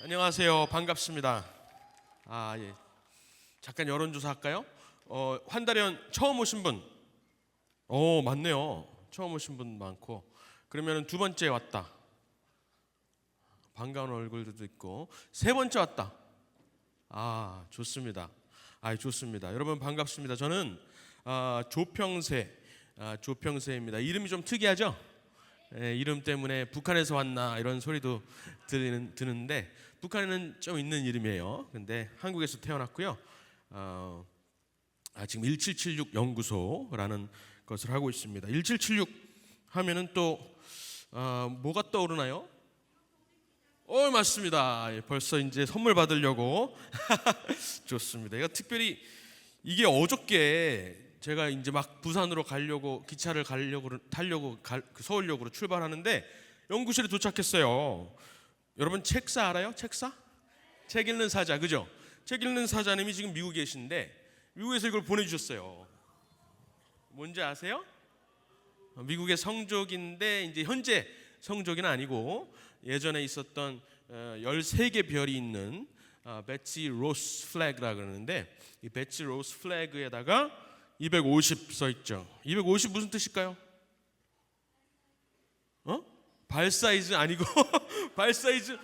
안녕하세요. 반갑습니다. 예. 잠깐 여론조사 할까요? 환다련 처음 오신 분? 많네요. 처음 오신 분 많고. 그러면 두 번째 왔다. 반가운 얼굴들도 있고. 세 번째 왔다. 좋습니다. 좋습니다. 여러분 반갑습니다. 저는 조평세입니다. 이름이 좀 특이하죠? 이름 때문에 북한에서 왔나 이런 소리도 드는데 북한에는 좀 있는 이름이에요. 근데 한국에서 태어났고요. 지금 1776 연구소라는 것을 하고 있습니다. 1776 하면은 또 뭐가 떠오르나요? 맞습니다. 벌써 이제 선물 받으려고 좋습니다. 이거 특별히 이게 어저께 제가 이제 막 부산으로 가려고 기차를 타려고 서울역으로 출발하는데 연구실에 도착했어요. 여러분 책사 알아요? 책사? 책 읽는 사자, 그죠? 책 읽는 사자님이 지금 미국에 계신데 미국에서 이걸 보내주셨어요. 뭔지 아세요? 미국의 성족인데 이제 현재 성족은 아니고 예전에 있었던 13개 별이 있는 베치 로스 플래그라 그러는데 이 베치 로스 플래그에다가 250 써 있죠. 250 무슨 뜻일까요? 발 사이즈 아니고 발 사이즈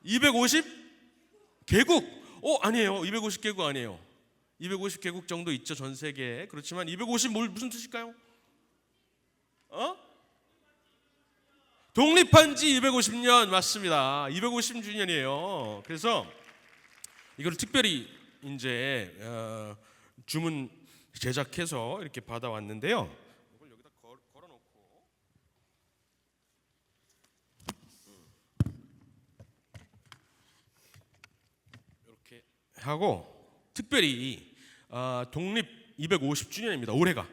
250 개국? 아니에요. 250 개국 아니에요. 250 개국 정도 있죠, 전 세계에. 그렇지만 250 무슨 뜻일까요? 독립한 지 250년 맞습니다. 250주년이에요. 그래서 이걸 특별히 이제 주문 제작해서 이렇게 받아왔는데요. 이걸 여기다 걸어놓고 이렇게 하고 특별히 독립 250주년입니다. 올해가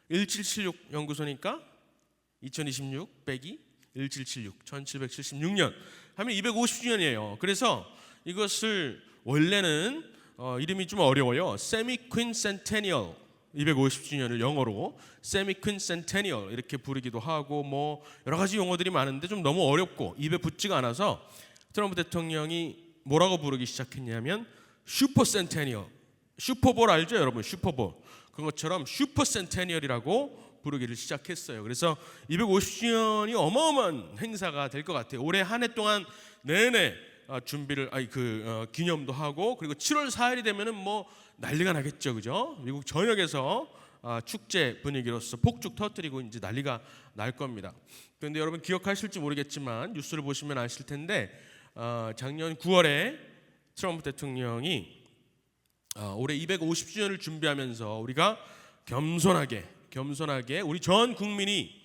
1776 연구소니까 2026 빼기 1776 1776년 하면 250주년이에요. 그래서 이것을 원래는 이름이 좀 어려워요. 세미퀸센테니얼 250주년을 영어로 세미퀸센테니얼 이렇게 부르기도 하고 뭐 여러 가지 용어들이 많은데 좀 너무 어렵고 입에 붙지가 않아서 트럼프 대통령이 뭐라고 부르기 시작했냐면 슈퍼센테니얼, 슈퍼볼 알죠 여러분? 슈퍼볼 그런 것처럼 슈퍼센테니얼이라고 부르기를 시작했어요. 그래서 250주년이 어마어마한 행사가 될 것 같아요. 올해 한 해 동안 내내 준비를 기념도 하고 그리고 7월 4일이 되면은 뭐 난리가 나겠죠, 그죠? 미국 전역에서 축제 분위기로서 폭죽 터뜨리고 이제 난리가 날 겁니다. 그런데 여러분 기억하실지 모르겠지만 뉴스를 보시면 아실 텐데 작년 9월에 트럼프 대통령이 올해 250주년을 준비하면서 우리가 겸손하게 우리 전 국민이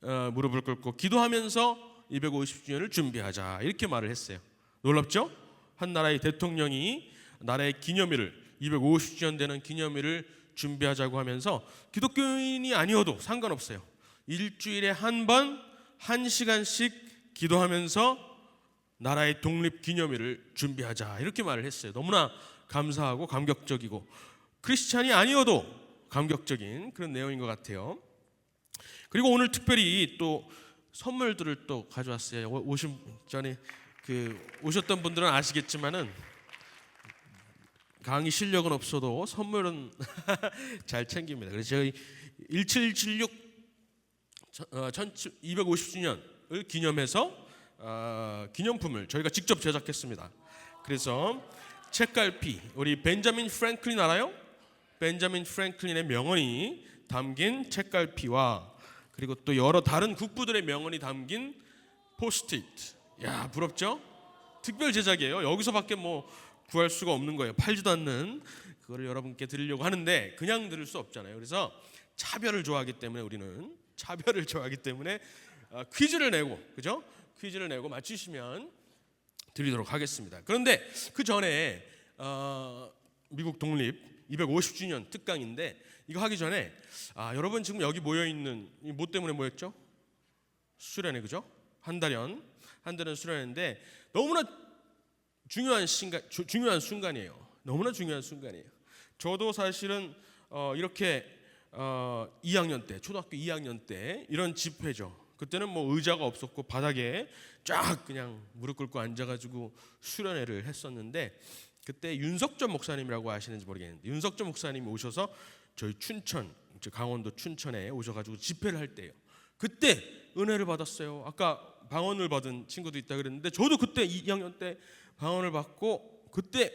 무릎을 꿇고 기도하면서 250주년을 준비하자 이렇게 말을 했어요. 놀랍죠? 한 나라의 대통령이 나라의 기념일을 250주년 되는 기념일을 준비하자고 하면서 기독교인이 아니어도 상관없어요. 일주일에 한 번 1시간씩 기도하면서 나라의 독립 기념일을 준비하자 이렇게 말을 했어요. 너무나 감사하고 감격적이고 크리스찬이 아니어도 감격적인 그런 내용인 것 같아요. 그리고 오늘 특별히 또 선물들을 또 가져왔어요. 오신 전에 오셨던 분들은 아시겠지만은 강의 실력은 없어도 선물은 잘 챙깁니다. 그래서 저희 1776 250주년을 기념해서 기념품을 저희가 직접 제작했습니다. 그래서 책갈피 우리 벤자민 프랭클린 알아요? 벤자민 프랭클린의 명언이 담긴 책갈피와 그리고 또 여러 다른 국부들의 명언이 담긴 포스트잇. 야, 부럽죠? 특별 제작이에요. 여기서밖에 뭐 구할 수가 없는 거예요. 팔지도 않는 그거를 여러분께 드리려고 하는데 그냥 드릴 수 없잖아요. 그래서 차별을 좋아하기 때문에 퀴즈를 내고, 그죠? 퀴즈를 내고 맞추시면 드리도록 하겠습니다. 그런데 그 전에 미국 독립 250주년 특강인데 이거 하기 전에 여러분 지금 여기 모여 있는 뭐 때문에 모였죠? 수련회, 그죠? 한달연 수련회인데 너무나 중요한 순간이에요. 너무나 중요한 순간이에요. 저도 사실은 이렇게 2학년 때 초등학교 2학년 때 이런 집회죠. 그때는 뭐 의자가 없었고 바닥에 쫙 그냥 무릎 꿇고 앉아가지고 수련회를 했었는데, 그때 윤석전 목사님이라고 아시는지 모르겠는데 윤석전 목사님이 오셔서 저희 춘천, 강원도 춘천에 오셔가지고 집회를 할 때예요. 그때 은혜를 받았어요. 아까 방언을 받은 친구도 있다 그랬는데 저도 그때 2학년 때 방언을 받고 그때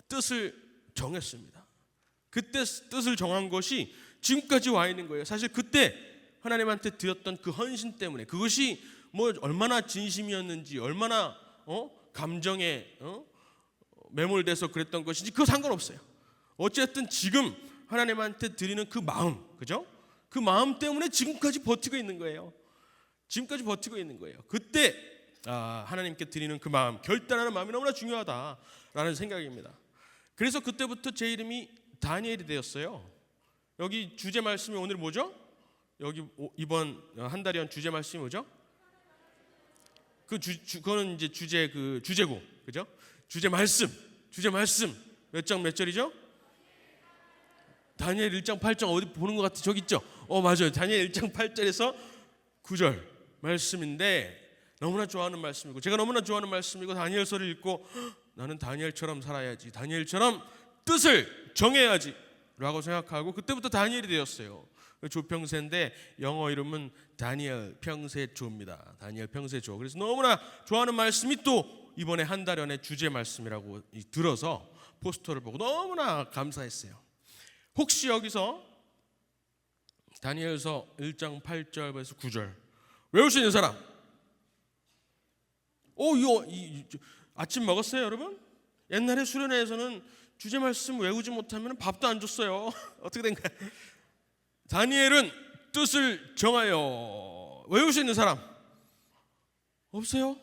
뜻을 정했습니다. 그때 뜻을 정한 것이 지금까지 와 있는 거예요. 사실 그때 하나님한테 드렸던 그 헌신 때문에, 그것이 뭐 얼마나 진심이었는지, 얼마나 감정에 매몰돼서 그랬던 것인지 그거 상관없어요. 어쨌든 지금 하나님한테 드리는 그 마음, 그죠? 그 마음 때문에 지금까지 버티고 있는 거예요. 지금까지 버티고 있는 거예요. 그때 하나님께 드리는 그 마음, 결단하는 마음이 너무나 중요하다라는 생각입니다. 그래서 그때부터 제 이름이 다니엘이 되었어요. 여기 주제 말씀이 오늘 뭐죠? 여기 이번 한 달이온 주제 말씀이 뭐죠? 그거는 이제 주제고, 그죠? 주제 말씀 몇 장 몇 절이죠? 다니엘 1장 8장 어디 보는 것 같아? 저기 있죠? 맞아요. 다니엘 1장 8절에서 9절 말씀인데 너무나 좋아하는 말씀이고, 제가 너무나 좋아하는 말씀이고, 다니엘서를 읽고 나는 다니엘처럼 살아야지, 다니엘처럼 뜻을 정해야지 라고 생각하고 그때부터 다니엘이 되었어요. 조평세인데 영어 이름은 다니엘 평세조입니다. 다니엘 평세조. 그래서 너무나 좋아하는 말씀이 또 이번에 한 달 전에 주제 말씀이라고 들어서 포스터를 보고 너무나 감사했어요. 혹시 여기서 다니엘서 1장 8절에서 9절 외울 수 있는 사람? 이거 아침 먹었어요, 여러분? 옛날에 수련회에서는 주제 말씀 외우지 못하면 밥도 안 줬어요. 어떻게 된 거야? 다니엘은 뜻을 정하여. 외울 수 있는 사람 없어요?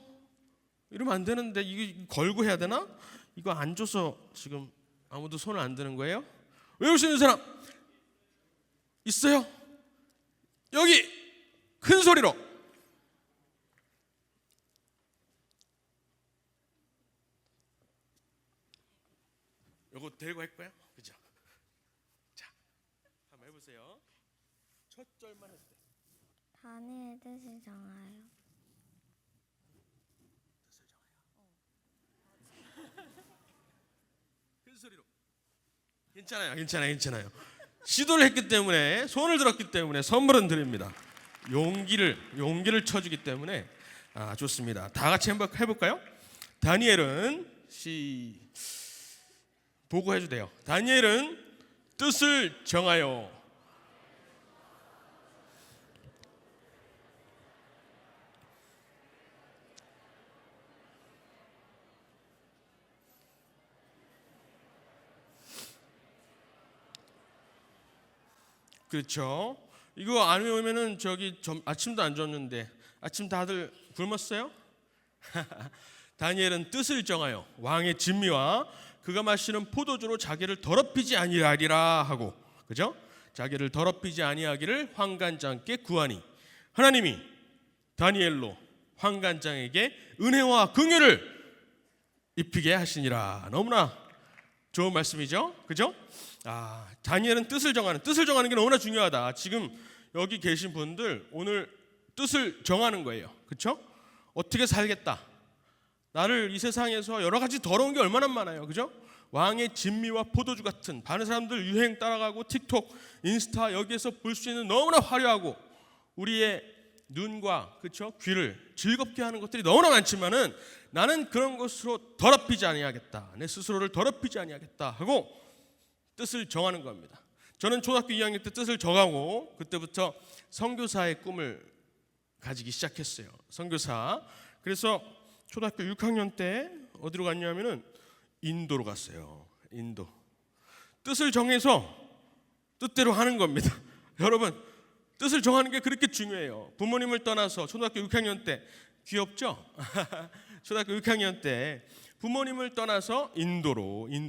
이러면 안 되는데, 이거 걸고 해야 되나? 이거 안 줘서 지금 아무도 손을 안 드는 거예요? 외울 수 있는 사람 있어요? 여기 큰 소리로. 이거 들고 할 거야? 그죠? 자, 한번 해보세요. 첫 절만 해도 돼. 다니엘 뜻을 정하여. 큰 소리로. 괜찮아요. 시도를 했기 때문에, 손을 들었기 때문에 선물은 드립니다. 용기를 쳐주기 때문에 좋습니다. 다 같이 한번 해볼까요? 다니엘은 보고 해도 돼요. 다니엘은 뜻을 정하여. 그렇죠. 이거 안 외우면은 아침도 안 줬는데 아침 다들 굶었어요? 다니엘은 뜻을 정하여 왕의 진미와 그가 마시는 포도주로 자기를 더럽히지 아니하리라 하고, 그죠? 자기를 더럽히지 아니하기를 환관장께 구하니 하나님이 다니엘로 환관장에게 은혜와 긍휼을 입히게 하시니라. 너무나 좋은 말씀이죠, 그죠? 다니엘은 뜻을 정하는 게 너무나 중요하다. 지금 여기 계신 분들 오늘 뜻을 정하는 거예요, 그렇죠? 어떻게 살겠다. 나를 이 세상에서 여러 가지 더러운 게 얼마나 많아요, 그죠? 왕의 진미와 포도주 같은, 많은 사람들 유행 따라가고 틱톡, 인스타 여기에서 볼 수 있는 너무나 화려하고 우리의 눈과, 그렇죠, 귀를 즐겁게 하는 것들이 너무나 많지만은 나는 그런 것으로 더럽히지 아니하겠다, 내 스스로를 더럽히지 아니하겠다 하고 뜻을 정하는 겁니다. 저는 초등학교 2학년 때 뜻을 정하고 그때부터 선교사의 꿈을 가지기 시작했어요. 선교사. 그래서 초등학교 6학년 때 어디로 갔냐면은 인도로 갔어요. 인도. 뜻을 정해서 뜻대로 하는 겁니다. 여러분, 뜻을 정하는 게 그렇게 중요해요. 부모님을 떠나서 초등학교 6학년 때, 귀엽죠? 초등학교 6학년 때 부모님을 떠나서 인도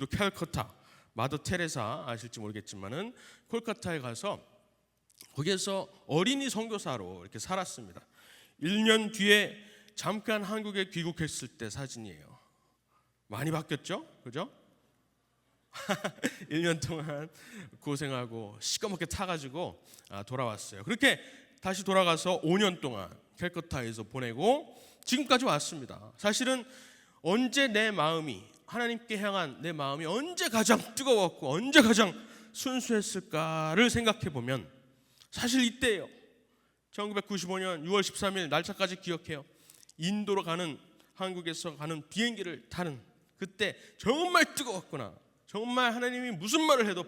캘커타, 마더 테레사 아실지 모르겠지만은 콜카타에 가서 거기에서 어린이 선교사로 이렇게 살았습니다. 1년 뒤에 잠깐 한국에 귀국했을 때 사진이에요. 많이 바뀌었죠? 그죠? 1년 동안 고생하고 시꺼멓게 타가지고 돌아왔어요. 그렇게 다시 돌아가서 5년 동안 캘커타에서 보내고 지금까지 왔습니다. 사실은 언제 내 마음이 하나님께 향한 내 마음이 언제 가장 뜨거웠고 언제 가장 순수했을까를 생각해 보면 사실 이때예요. 1995년 6월 13일 날짜까지 기억해요. 인도로 가는 한국에서 가는 비행기를 타는 그때 정말 뜨거웠구나. 정말 하나님이 무슨 말을 해도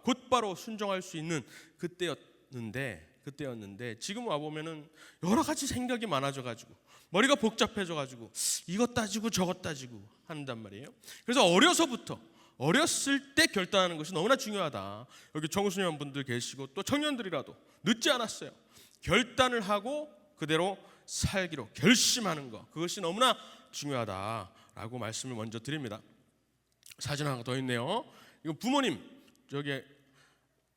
곧바로 순종할 수 있는 그때였는데 지금 와 보면은 여러 가지 생각이 많아져 가지고 머리가 복잡해져 가지고 이것 따지고 저것 따지고 한단 말이에요. 그래서 어렸을 때 결단하는 것이 너무나 중요하다. 여기 청소년 분들 계시고 또 청년들이라도 늦지 않았어요. 결단을 하고 그대로 살기로 결심하는 것, 그것이 너무나 중요하다라고 말씀을 먼저 드립니다. 사진 하나 더 있네요. 이거 부모님, 저기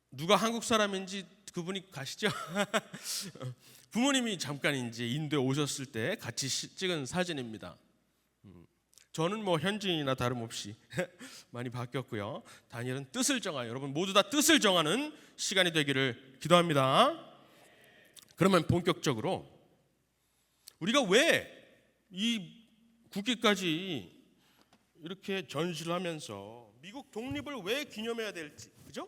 누가 한국 사람인지 그분이 가시죠? 부모님이 잠깐 이제 인도에 오셨을 때 같이 찍은 사진입니다. 저는 뭐 현지인이나 다름없이 많이 바뀌었고요. 다니엘은 뜻을 정하여 여러분 모두 다 뜻을 정하는 시간이 되기를 기도합니다. 그러면 본격적으로 우리가 왜 이 국기까지 이렇게 전시를 하면서 미국 독립을 왜 기념해야 될지, 그죠?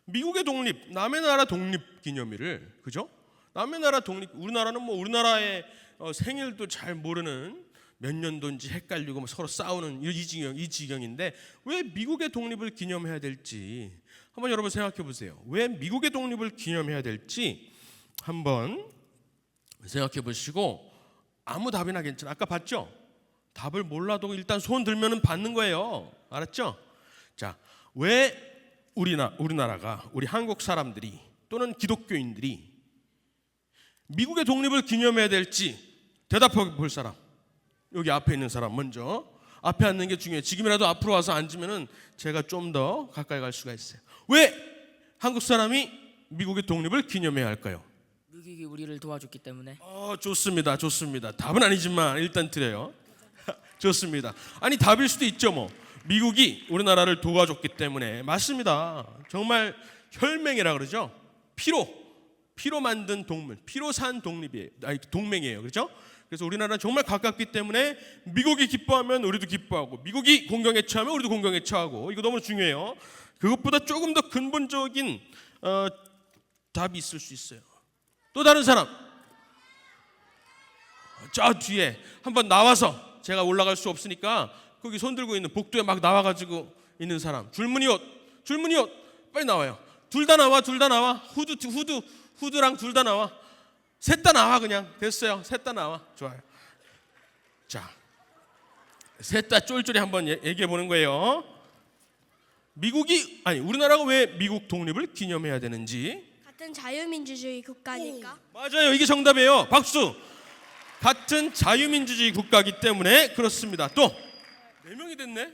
미국의 독립, 남의 나라 독립 기념일을, 그죠? 남의 나라 독립, 우리나라는 뭐 우리나라의 생일도 잘 모르는 몇 년도인지 헷갈리고 서로 싸우는 이 지경인데 왜 미국의 독립을 기념해야 될지 한번 여러분 생각해 보세요. 왜 미국의 독립을 기념해야 될지 한번 생각해 보시고 아무 답이나 괜찮아. 아까 봤죠? 답을 몰라도 일단 손 들면은 받는 거예요. 알았죠? 자, 왜 우리나라가 우리 한국 사람들이 또는 기독교인들이 미국의 독립을 기념해야 될지 대답해 볼 사람. 여기 앞에 있는 사람 먼저. 앞에 앉는 게 중요해요. 지금이라도 앞으로 와서 앉으면은 제가 좀 더 가까이 갈 수가 있어요. 왜 한국 사람이 미국의 독립을 기념해야 할까요? 미국이 우리를 도와줬기 때문에. 좋습니다. 답은 아니지만 일단 드려요. 좋습니다. 아니 답일 수도 있죠 뭐. 미국이 우리나라를 도와줬기 때문에 맞습니다. 정말 혈맹이라 그러죠. 피로 만든 동물, 피로 산 동맹이에요. 그렇죠? 그래서 우리나라는 정말 가깝기 때문에 미국이 기뻐하면 우리도 기뻐하고 미국이 공경에 처하면 우리도 공경에 처하고 이거 너무 중요해요. 그것보다 조금 더 근본적인 답이 있을 수 있어요. 또 다른 사람 저 뒤에 한번 나와서 제가 올라갈 수 없으니까 거기 손 들고 있는 복도에 막 나와가지고 있는 사람 줄무늬 옷 빨리 나와요. 둘 다 나와 후드랑 둘 다 나와. 셋 다 나와. 그냥 됐어요. 셋 다 나와. 좋아요. 자, 셋 다 쫄쫄이 한번 얘기해 보는 거예요. 우리나라가 왜 미국 독립을 기념해야 되는지. 같은 자유민주주의 국가니까. 맞아요. 이게 정답이에요. 박수. 같은 자유민주주의 국가이기 때문에 그렇습니다. 또 4명이 됐네.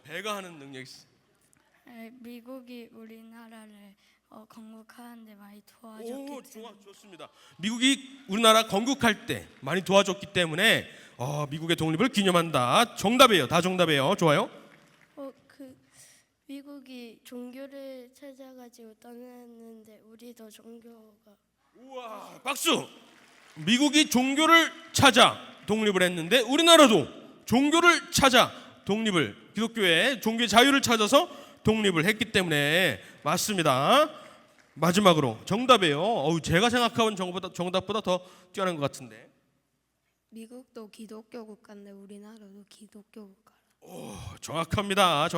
배가 하는 능력이 있어. 미국이 우리나라를 건국하는데 많이 도와줬기 때문에. 좋습니다. 미국이 우리나라 건국할 때 많이 도와줬기 때문에 미국의 독립을 기념한다. 정답이에요. 다 정답이에요. 좋아요. 미국이 종교를 찾아가지고 떠났는데 우리도 종교가. 우와, 박수. 미국이 종교를 찾아 독립을 했는데 우리나라도 종교를 찾아 기독교의 종교의 자유를 찾아서 독립을 했기 때문에 맞습니다. 마지막으로 정답이에요. 제가 생각하는 정답보다 더 뛰어난 것 같은데. 미국도 기독교 국가인데 우리나라도 기독교 국가. 정확합니다.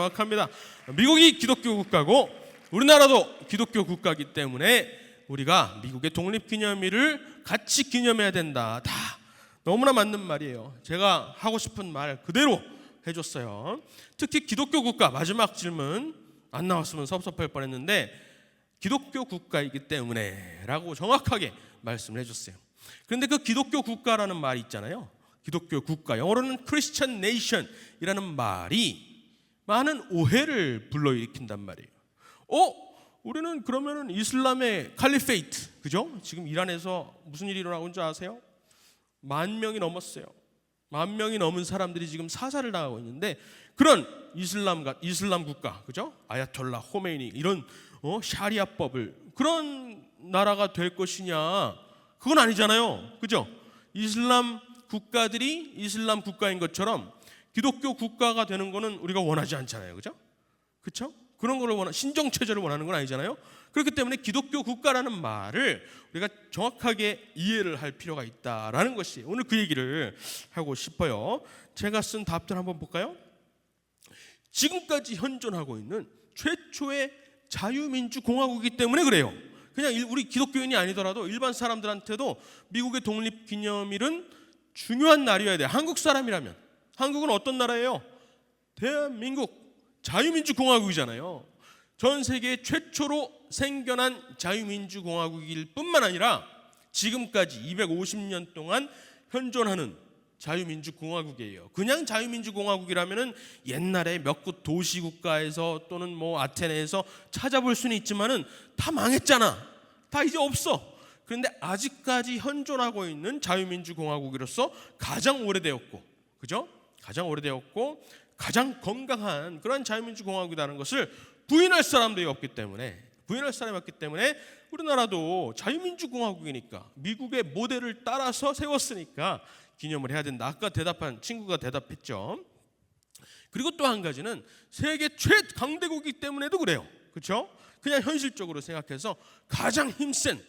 미국이 기독교 국가고 우리나라도 기독교 국가이기 때문에 우리가 미국의 독립기념일을 같이 기념해야 된다. 다 너무나 맞는 말이에요. 제가 하고 싶은 말 그대로 해줬어요. 특히 기독교 국가 마지막 질문 안 나왔으면 섭섭할 뻔했는데 기독교 국가이기 때문에 라고 정확하게 말씀을 해줬어요. 그런데 그 기독교 국가라는 말이 있잖아요. 기독교 국가, 영어로는 Christian Nation이라는 말이 많은 오해를 불러일으킨단 말이에요. 우리는 그러면은 이슬람의 칼리페이트, 그죠? 지금 이란에서 무슨 일이 일어나고 있는 줄 아세요? 10,000명이 넘었어요. 10,000명이 넘은 사람들이 지금 사살을 당하고 있는데 그런 이슬람 국가, 그죠? 아야톨라 호메이니 이런 샤리아법을 그런 나라가 될 것이냐 그건 아니잖아요. 그죠? 이슬람 국가들이 이슬람 국가인 것처럼 기독교 국가가 되는 거는 우리가 원하지 않잖아요. 그죠? 그렇죠? 그런 거를 신정 체제를 원하는 건 아니잖아요. 그렇기 때문에 기독교 국가라는 말을 우리가 정확하게 이해를 할 필요가 있다라는 것이 오늘 그 얘기를 하고 싶어요. 제가 쓴 답들 한번 볼까요? 지금까지 현존하고 있는 최초의 자유민주 공화국이기 때문에 그래요. 그냥 우리 기독교인이 아니더라도 일반 사람들한테도 미국의 독립기념일은 중요한 날이어야 돼요. 한국 사람이라면. 한국은 어떤 나라예요? 대한민국 자유민주공화국이잖아요. 전 세계 최초로 생겨난 자유민주공화국일 뿐만 아니라 지금까지 250년 동안 현존하는 자유민주공화국이에요. 그냥 자유민주공화국이라면은 옛날에 몇 곳 도시국가에서 또는 뭐 아테네에서 찾아볼 수는 있지만은 다 망했잖아. 다 이제 없어. 그런데 아직까지 현존하고 있는 자유민주공화국으로서 가장 오래되었고, 그죠? 가장 오래되었고 가장 건강한 그런 자유민주공화국이라는 것을 부인할 사람들이 없기 때문에 우리나라도 자유민주공화국이니까 미국의 모델을 따라서 세웠으니까 기념을 해야 된다. 아까 대답한 친구가 대답했죠. 그리고 또 한 가지는 세계 최강대국이기 때문에도 그래요. 그렇죠? 그냥 현실적으로 생각해서 가장 힘센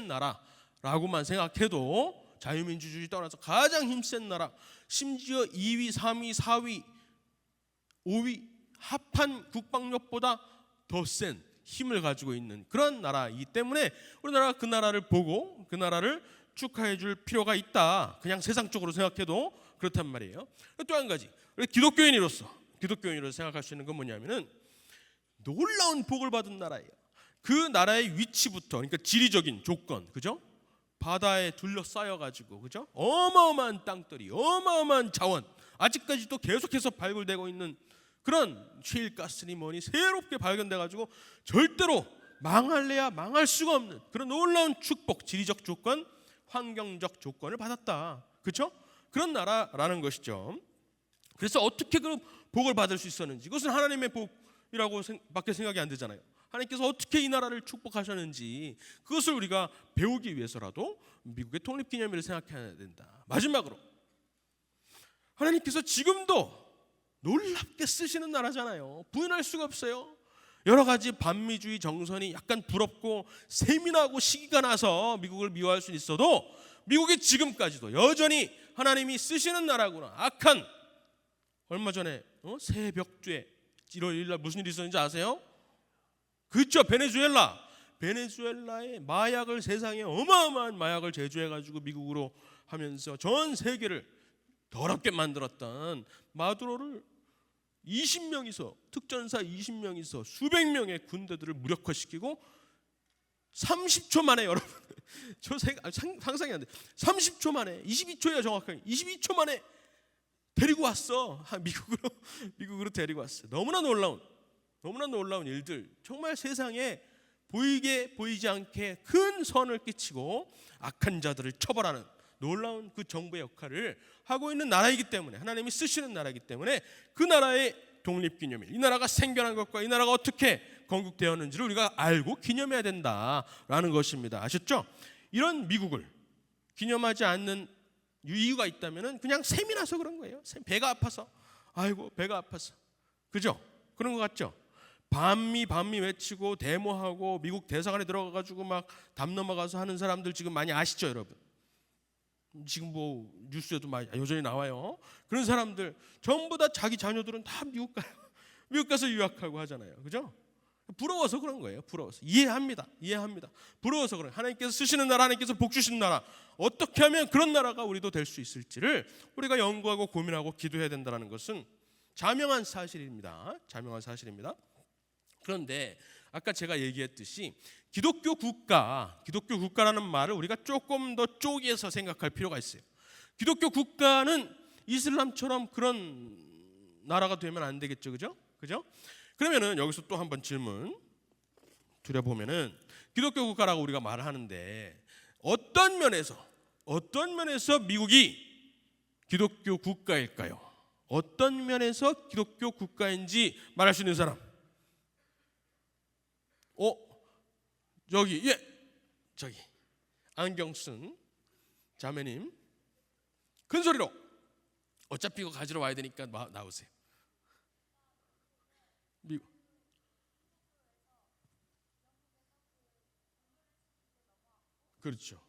나라라고만 생각해도 자유민주주의 떠나서 가장 힘센 나라, 심지어 2위, 3위, 4위, 5위 합한 국방력보다 더 센 힘을 가지고 있는 그런 나라이기 때문에 우리나라가 그 나라를 보고 그 나라를 축하해 줄 필요가 있다. 그냥 세상적으로 생각해도 그렇단 말이에요. 또 한 가지, 기독교인으로서 생각할 수 있는 건 뭐냐면은 놀라운 복을 받은 나라예요. 그 나라의 위치부터, 그러니까 지리적인 조건, 그죠? 바다에 둘러싸여 가지고, 그죠? 어마어마한 땅들이, 어마어마한 자원, 아직까지도 계속해서 발굴되고 있는 그런 셰일가스니 뭐니 새롭게 발견돼 가지고 절대로 망할래야 망할 수가 없는 그런 놀라운 축복, 지리적 조건, 환경적 조건을 받았다. 그렇죠? 그런 나라라는 것이죠. 그래서 어떻게 그 복을 받을 수 있었는지, 그것은 하나님의 복이라고 밖에 생각이 안 되잖아요. 하나님께서 어떻게 이 나라를 축복하셨는지 그것을 우리가 배우기 위해서라도 미국의 독립기념일을 생각해야 된다. 마지막으로 하나님께서 지금도 놀랍게 쓰시는 나라잖아요. 부인할 수가 없어요. 여러 가지 반미주의 정선이 약간 부럽고 세민하고 시기가 나서 미국을 미워할 수 있어도 미국이 지금까지도 여전히 하나님이 쓰시는 나라구나. 악한 얼마 전에 새벽주에 1월 1일 날 무슨 일이 있었는지 아세요? 그렇죠. 베네수엘라의 마약을, 세상에 어마어마한 마약을 제조해가지고 미국으로 하면서 전 세계를 더럽게 만들었던 마두로를 20명이서, 특전사 20명이서 수백 명의 군대들을 무력화시키고 30초 만에, 여러분 상상이 안 돼. 30초 만에, 22초야 정확하게 22초 만에 데리고 왔어. 미국으로 데리고 왔어. 너무나 놀라운 일들, 정말 세상에 보이지 않게 큰 선을 끼치고 악한 자들을 처벌하는 놀라운 그 정부의 역할을 하고 있는 나라이기 때문에, 하나님이 쓰시는 나라이기 때문에 그 나라의 독립기념일, 이 나라가 생겨난 것과 이 나라가 어떻게 건국되었는지를 우리가 알고 기념해야 된다라는 것입니다. 아셨죠? 이런 미국을 기념하지 않는 이유가 있다면 그냥 셈이 나서 그런 거예요. 배가 아파서, 아이고 배가 아파서, 그죠? 그런 것 같죠? 반미 외치고 데모하고 미국 대사관에 들어가가지고 막 담 넘어가서 하는 사람들 지금 많이 아시죠, 여러분? 지금 뭐 뉴스에도 많이 여전히 나와요. 그런 사람들 전부 다 자기 자녀들은 다 미국 가요. 미국 가서 유학하고 하잖아요, 그죠? 부러워서 그런 거예요. 부러워서. 이해합니다. 부러워서 그런. 하나님께서 쓰시는 나라, 하나님께서 복 주시는 나라, 어떻게 하면 그런 나라가 우리도 될 수 있을지를 우리가 연구하고 고민하고 기도해야 된다는 것은 자명한 사실입니다. 그런데 아까 제가 얘기했듯이 기독교 국가라는 말을 우리가 조금 더 쪼개서 생각할 필요가 있어요. 기독교 국가는 이슬람처럼 그런 나라가 되면 안 되겠죠, 그죠? 그러면은 여기서 또 한번 질문 드려보면은, 기독교 국가라고 우리가 말하는데 어떤 면에서 미국이 기독교 국가일까요? 어떤 면에서 기독교 국가인지 말할 수 있는 사람? 저기 안경 쓴 자매님 큰 소리로, 어차피 이거 가지러 와야 되니까 나오세요. 그렇죠.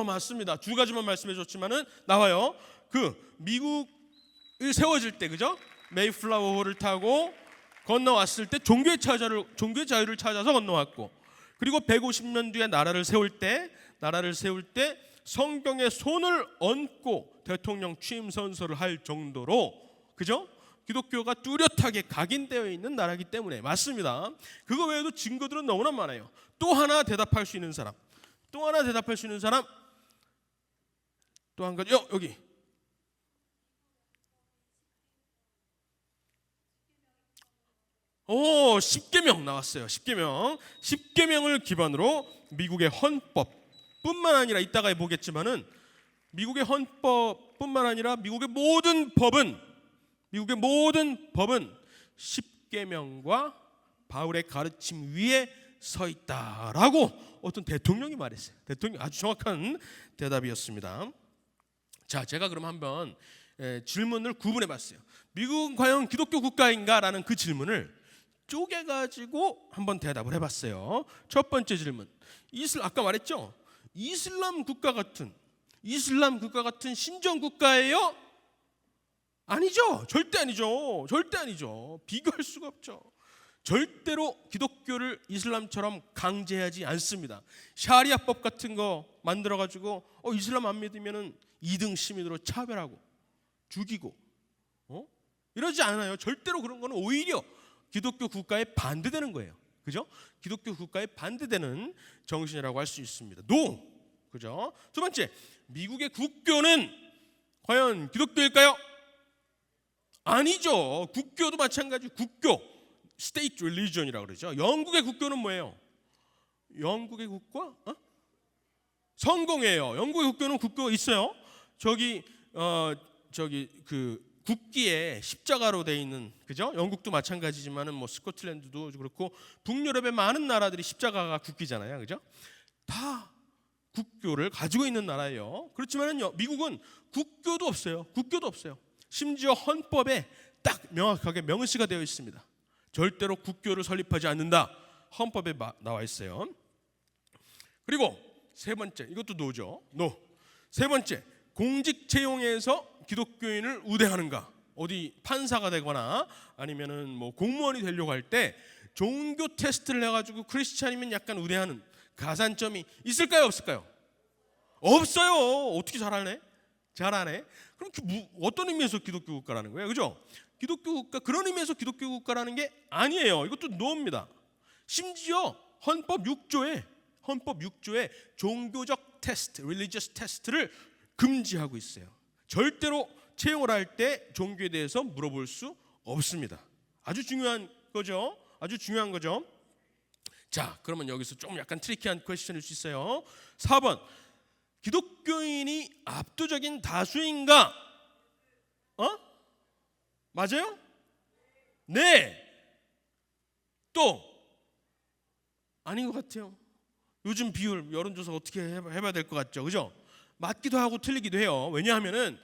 맞습니다. 두 가지만 말씀해 줬지만은 나와요. 그 미국이 세워질 때, 그죠? 메이플라워호를 타고 건너왔을 때 종교의 자유를 찾아서 건너왔고, 그리고 150년 뒤에 나라를 세울 때 성경에 손을 얹고 대통령 취임 선서를 할 정도로, 그죠? 기독교가 뚜렷하게 각인되어 있는 나라이기 때문에. 맞습니다. 그거 외에도 증거들은 너무나 많아요. 또 하나 대답할 수 있는 사람, 또 한 가지, 여기 십계명 나왔어요. 십계명을 기반으로 미국의 헌법뿐만 아니라, 이따가 보겠지만은 미국의 헌법뿐만 아니라 미국의 모든 법은 십계명과 바울의 가르침 위에 서 있다라고 어떤 대통령이 말했어요. 대통령 아주 정확한 대답이었습니다. 자, 제가 그럼 한번 질문을 구분해봤어요. 미국은 과연 기독교 국가인가라는 그 질문을 쪼개가지고 한번 대답을 해봤어요. 첫 번째 질문, 아까 말했죠? 이슬람 국가 같은 신정 국가예요? 아니죠. 절대 아니죠. 비교할 수가 없죠. 절대로 기독교를 이슬람처럼 강제하지 않습니다. 샤리아법 같은 거 만들어가지고 이슬람 안 믿으면은 2등 시민으로 차별하고 죽이고 이러지 않아요. 절대로 그런 거는 오히려 기독교 국가에 반대되는 거예요. 그죠? 기독교 국가에 반대되는 정신이라고 할 수 있습니다. 그죠? 두 번째, 미국의 국교는 과연 기독교일까요? 아니죠. 국교도 마찬가지. 국교, 스테이트 릴리전이라고 그러죠. 영국의 국교는 뭐예요? 영국의 국가? 성공이에요. 영국의 국교는 국교가 있어요. 그 국기에 십자가로 돼 있는, 그죠? 영국도 마찬가지지만은 뭐 스코틀랜드도 그렇고 북유럽의 많은 나라들이 십자가가 국기잖아요, 그죠? 다 국교를 가지고 있는 나라예요. 그렇지만은 미국은 국교도 없어요. 심지어 헌법에 딱 명확하게 명시가 되어 있습니다. 절대로 국교를 설립하지 않는다. 헌법에 나와 있어요. 그리고 세 번째, 이것도 노죠. 세 번째, 공직 채용에서 기독교인을 우대하는가? 어디 판사가 되거나 아니면은 뭐 공무원이 되려고 할 때 종교 테스트를 해가지고 크리스찬이면 약간 우대하는 가산점이 있을까요, 없을까요? 없어요. 어떻게 잘하네? 그럼 어떤 의미에서 기독교 국가라는 거예요, 그죠? 기독교 국가, 그런 의미에서 기독교 국가라는 게 아니에요. 이것도 노입니다. 심지어 헌법 6조에 종교적 테스트, religious 테스트를 금지하고 있어요. 절대로 채용을 할 때 종교에 대해서 물어볼 수 없습니다. 아주 중요한 거죠. 자, 그러면 여기서 좀 약간 트리키한 퀘스천일 수 있어요. 4번, 기독교인이 압도적인 다수인가? 맞아요? 네. 또 아닌 것 같아요. 요즘 비율 여론조사 어떻게 해봐야 될 것 같죠, 그죠? 맞기도 하고 틀리기도 해요. 왜냐하면은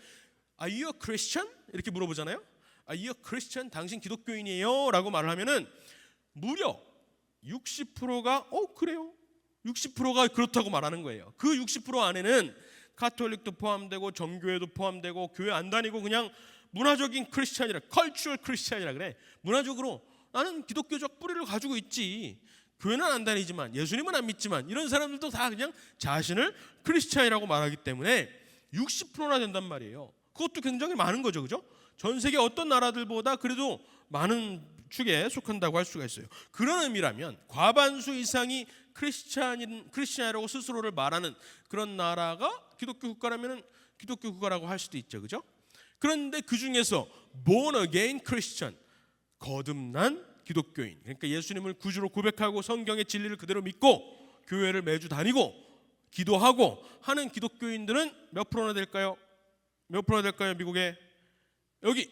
Are you a Christian? 이렇게 물어보잖아요. Are you a Christian? 당신 기독교인이에요? 라고 말을 하면은 무려 60%가 그래요. 60%가 그렇다고 말하는 거예요. 그 60% 안에는 카톨릭도 포함되고 정교회도 포함되고 교회 안 다니고 그냥 문화적인 크리스찬이라, 컬처럴 크리스찬이라 그래. 문화적으로 나는 기독교적 뿌리를 가지고 있지. 교회는 안 다니지만, 예수님은 안 믿지만, 이런 사람들도 다 그냥 자신을 크리스찬이라고 말하기 때문에 60%나 된단 말이에요. 그것도 굉장히 많은 거죠, 그죠? 전 세계 어떤 나라들보다 그래도 많은 축에 속한다고 할 수가 있어요. 그런 의미라면 과반수 이상이 크리스찬이라고 스스로를 말하는 그런 나라가 기독교 국가라면 기독교 국가라고 할 수도 있죠, 그죠? 그런데 그 중에서 born again Christian, 거듭난 기독교인, 그러니까 예수님을 구주로 고백하고 성경의 진리를 그대로 믿고 교회를 매주 다니고 기도하고 하는 기독교인들은 몇 프로나 될까요? 미국에? 여기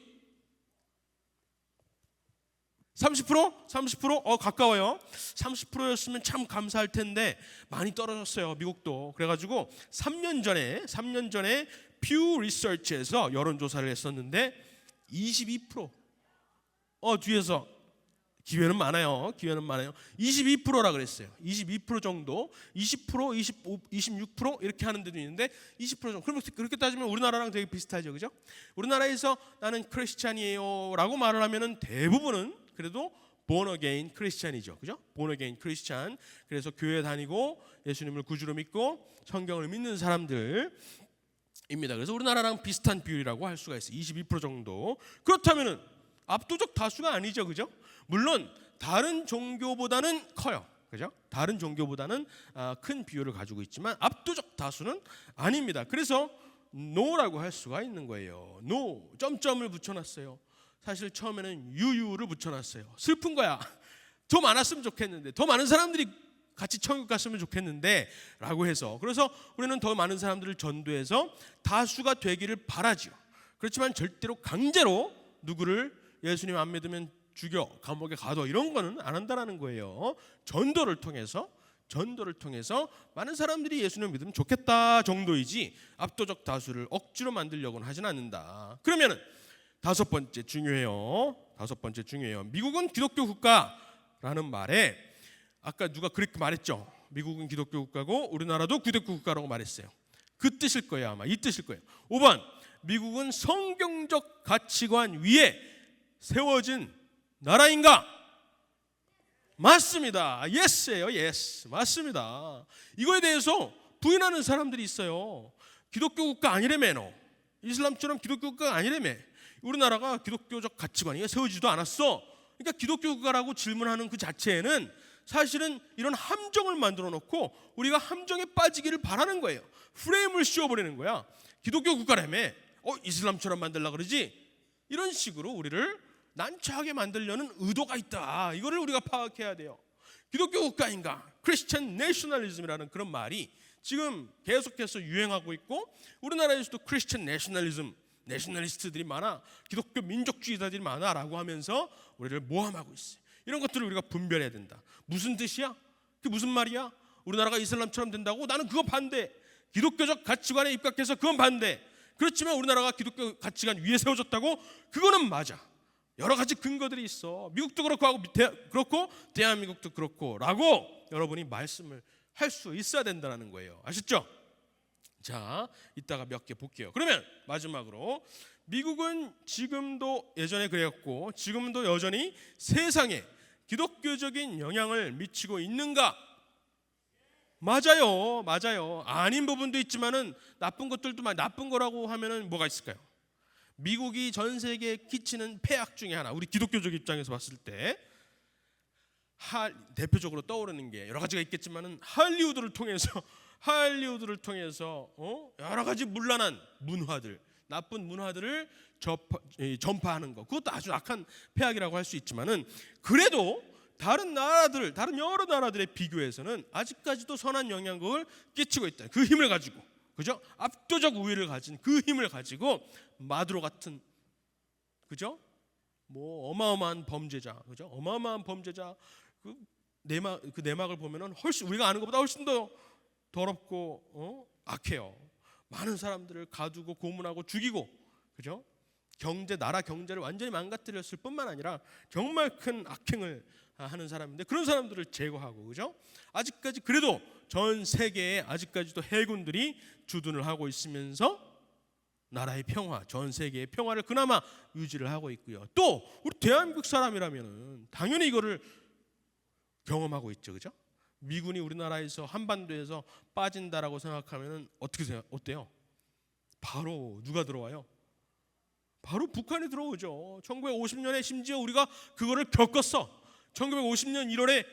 30%? 30%? 가까워요. 30%였으면 참 감사할 텐데 많이 떨어졌어요. 미국도. 그래가지고 3년 전에 퓨 리서치에서 여론조사를 했었는데 22%. 뒤에서 기회는 많아요. 22%라 그랬어요. 22% 정도, 20%, 25, 26% 이렇게 하는 데도 있는데 20% 정도. 그럼 그렇게 따지면 우리나라랑 되게 비슷하죠, 그죠? 우리나라에서 나는 크리스찬이에요라고 말을 하면은 대부분은 그래도 born again 크리스찬이죠, 그죠? born again 크리스찬. 그래서 교회 다니고 예수님을 구주로 믿고 성경을 믿는 사람들입니다. 그래서 우리나라랑 비슷한 비율이라고 할 수가 있어요. 22% 정도. 그렇다면은 압도적 다수가 아니죠, 그죠? 물론 다른 종교보다는 커요, 그죠? 다른 종교보다는 큰 비율을 가지고 있지만 압도적 다수는 아닙니다. 그래서 no라고 할 수가 있는 거예요. no 점점을 붙여놨어요. 사실 처음에는 유유를 붙여놨어요. 슬픈 거야. 더 많았으면 좋겠는데, 더 많은 사람들이 같이 천국 갔으면 좋겠는데 라고 해서, 그래서 우리는 더 많은 사람들을 전도해서 다수가 되기를 바라죠. 그렇지만 절대로 강제로 누구를 예수님 안 믿으면 죽여, 감옥에 가둬, 이런 거는 안 한다라는 거예요. 전도를 통해서 많은 사람들이 예수님을 믿으면 좋겠다 정도이지 압도적 다수를 억지로 만들려고는 하진 않는다. 그러면은 다섯 번째 중요해요. 미국은 기독교 국가라는 말에 아까 누가 그렇게 말했죠. 미국은 기독교 국가고 우리나라도 기독교 국가라고 말했어요. 그 뜻일 거예요. 아마 이 뜻일 거예요. 5번, 미국은 성경적 가치관 위에 세워진 나라인가? 맞습니다. 예스예요. 예스. 맞습니다. 이거에 대해서 부인하는 사람들이 있어요. 기독교 국가 아니래매. 너 이슬람처럼 기독교 국가가 아니래매. 우리나라가 기독교적 가치관이 세워지지도 않았어. 그러니까 기독교 국가라고 질문하는 그 자체에는 사실은 이런 함정을 만들어 놓고 우리가 함정에 빠지기를 바라는 거예요. 프레임을 씌워버리는 거야. 기독교 국가라며 이슬람처럼 만들려고 그러지? 이런 식으로 우리를 난처하게 만들려는 의도가 있다. 이거를 우리가 파악해야 돼요. 기독교 국가인가? 크리스천 내셔널리즘이라는 그런 말이 지금 계속해서 유행하고 있고, 우리나라에서도 크리스천 내셔널리스트들이 많아, 기독교 민족주의자들이 많아라고 하면서 우리를 모함하고 있어요. 이런 것들을 우리가 분별해야 된다. 무슨 뜻이야? 그게 무슨 말이야? 우리나라가 이슬람처럼 된다고? 나는 그거 반대. 기독교적 가치관에 입각해서 그건 반대. 그렇지만 우리나라가 기독교 가치관 위에 세워졌다고? 그거는 맞아. 여러 가지 근거들이 있어. 미국도 그렇고 하고 그렇고 대한민국도 그렇고라고 여러분이 말씀을 할 수 있어야 된다는 거예요. 아셨죠? 자, 이따가 몇 개 볼게요. 그러면 마지막으로 미국은 지금도 예전에 그랬고 지금도 여전히 세상에 기독교적인 영향을 미치고 있는가? 맞아요. 아닌 부분도 있지만은 나쁜 것들도 나쁜 거라고 하면은 뭐가 있을까요? 미국이 전 세계에 끼치는 폐악 중에 하나, 우리 기독교적 입장에서 봤을 때 대표적으로 떠오르는 게 여러 가지가 있겠지만은 할리우드를 통해서 여러 가지 문란한 문화들, 나쁜 문화들을 전파하는 것, 그것도 아주 악한 폐악이라고 할 수 있지만은 그래도 다른 여러 나라들에 비교해서는 아직까지도 선한 영향력을 끼치고 있다. 그 힘을 가지고, 그죠? 압도적 우위를 가진 그 힘을 가지고 마두로 같은, 그죠? 뭐 어마어마한 범죄자, 그죠? 그 내막을 보면은 훨씬 우리가 아는 것보다 훨씬 더 더럽고 악해요. 많은 사람들을 가두고 고문하고 죽이고, 그죠? 나라 경제를 완전히 망가뜨렸을 뿐만 아니라 정말 큰 악행을 하는 사람인데, 그런 사람들을 제거하고, 그죠? 아직까지 그래도 전 세계에 아직까지도 해군들이 주둔을 하고 있으면서 나라의 평화, 전 세계의 평화를 그나마 유지를 하고 있고요. 또 우리 대한민국 사람이라면은 당연히 이거를 경험하고 있죠, 그죠? 미군이 우리나라에서 한반도에서 빠진다라고 생각하면은 어때요? 바로 누가 들어와요? 바로 북한이 들어오죠. 1950년에 심지어 우리가 그거를 겪었어. 1950년 1월에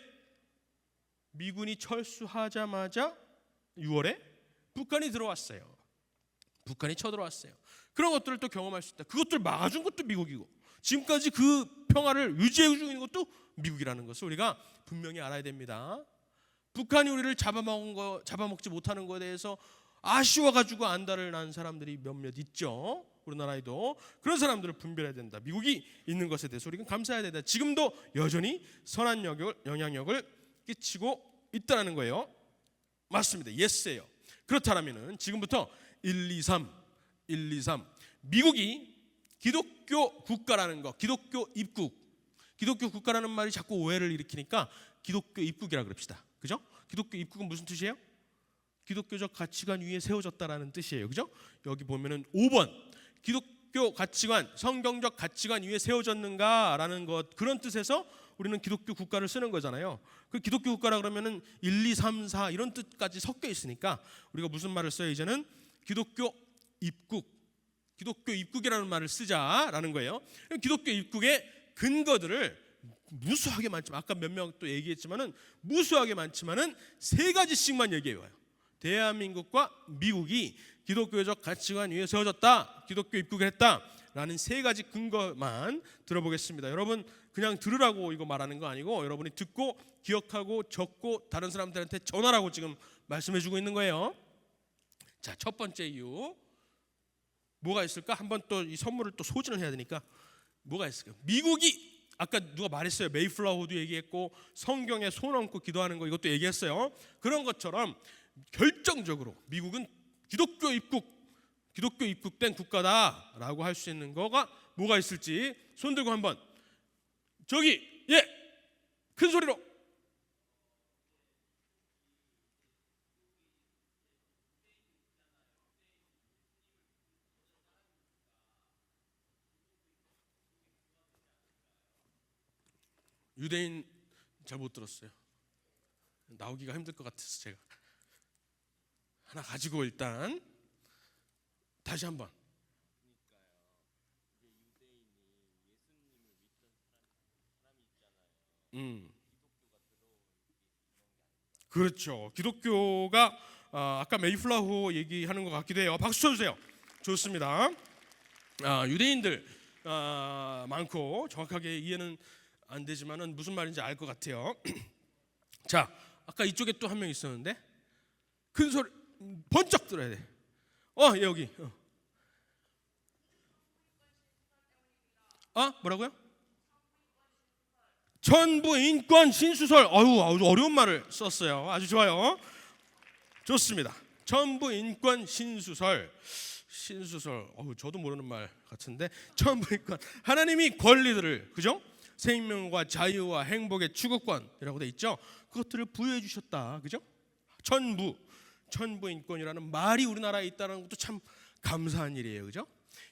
미군이 철수하자마자 6월에 북한이 들어왔어요. 북한이 쳐들어왔어요. 그런 것들을 또 경험할 수 있다. 그것들 막아준 것도 미국이고, 지금까지 그 평화를 유지해주고 있는 것도 미국이라는 것을 우리가 분명히 알아야 됩니다. 북한이 우리를 잡아먹지 못하는 것에 대해서 아쉬워가지고 안달을 난 사람들이 몇몇 있죠. 우리나라에도 그런 사람들을 분별해야 된다. 미국이 있는 것에 대해서 우리가 감사해야 된다. 지금도 여전히 선한 영향력을 끼치고 있다는 거예요. 맞습니다. 예스예요. 그렇다면은 지금부터 1, 2, 3 미국이 기독교 국가라는 거, 기독교 입국, 기독교 국가라는 말이 자꾸 오해를 일으키니까 기독교 입국이라 그럽시다. 그죠? 기독교 입국은 무슨 뜻이에요? 기독교적 가치관 위에 세워졌다라는 뜻이에요. 그죠? 여기 보면은 5번 기독교 가치관, 성경적 가치관 위에 세워졌는가라는 것, 그런 뜻에서 우리는 기독교 국가를 쓰는 거잖아요. 그 기독교 국가라 그러면은 1, 2, 3, 4 이런 뜻까지 섞여 있으니까 우리가 무슨 말을 써요? 이제는 기독교 입국, 기독교 입국이라는 말을 쓰자라는 거예요. 기독교 입국의 근거들을 무수하게 많지만, 아까 몇 명 또 얘기했지만은 무수하게 많지만은 세 가지씩만 얘기해요. 대한민국과 미국이 기독교적 가치관 위에 세워졌다, 기독교 입국을 했다라는 세 가지 근거만 들어보겠습니다. 여러분 그냥 들으라고 이거 말하는 거 아니고 여러분이 듣고 기억하고 적고 다른 사람들한테 전하라고 지금 말씀해주고 있는 거예요. 자, 첫 번째 이유 뭐가 있을까? 한번 또 이 선물을 또 소진을 해야 되니까 뭐가 있을까? 미국이 아까 누가 말했어요. 메이플라워도 얘기했고 성경에 손 얹고 기도하는 거 이것도 얘기했어요. 그런 것처럼 결정적으로 미국은 기독교 입국된 국가다라고 할 수 있는 거가 뭐가 있을지 손 들고 한번 저기 큰 소리로 유대인 잘 못 들었어요. 나오기가 힘들 것 같아서 제가 하나 가지고 일단 다시 한번. 그렇죠. 기독교가 아까 메이플라워 얘기하는 것 같기도 해요. 박수 쳐주세요. 좋습니다. 유대인들 많고 정확하게 이해는 안 되지만은 무슨 말인지 알 것 같아요. 자, 아까 이쪽에 또 한 명 있었는데 큰 소리 번쩍 들어야 돼. 여기. 뭐라고요? 천부 인권 신수설. 아주 어려운 말을 썼어요. 아주 좋아요. 좋습니다. 천부 인권 신수설. 저도 모르는 말 같은데 천부 인권. 하나님이 권리들을, 그죠? 생명과 자유와 행복의 추구권이라고 돼 있죠. 그것들을 부여해 주셨다. 그죠? 천부 인권이라는 말이 우리나라에 있다는 것도 참 감사한 일이에요. 그죠?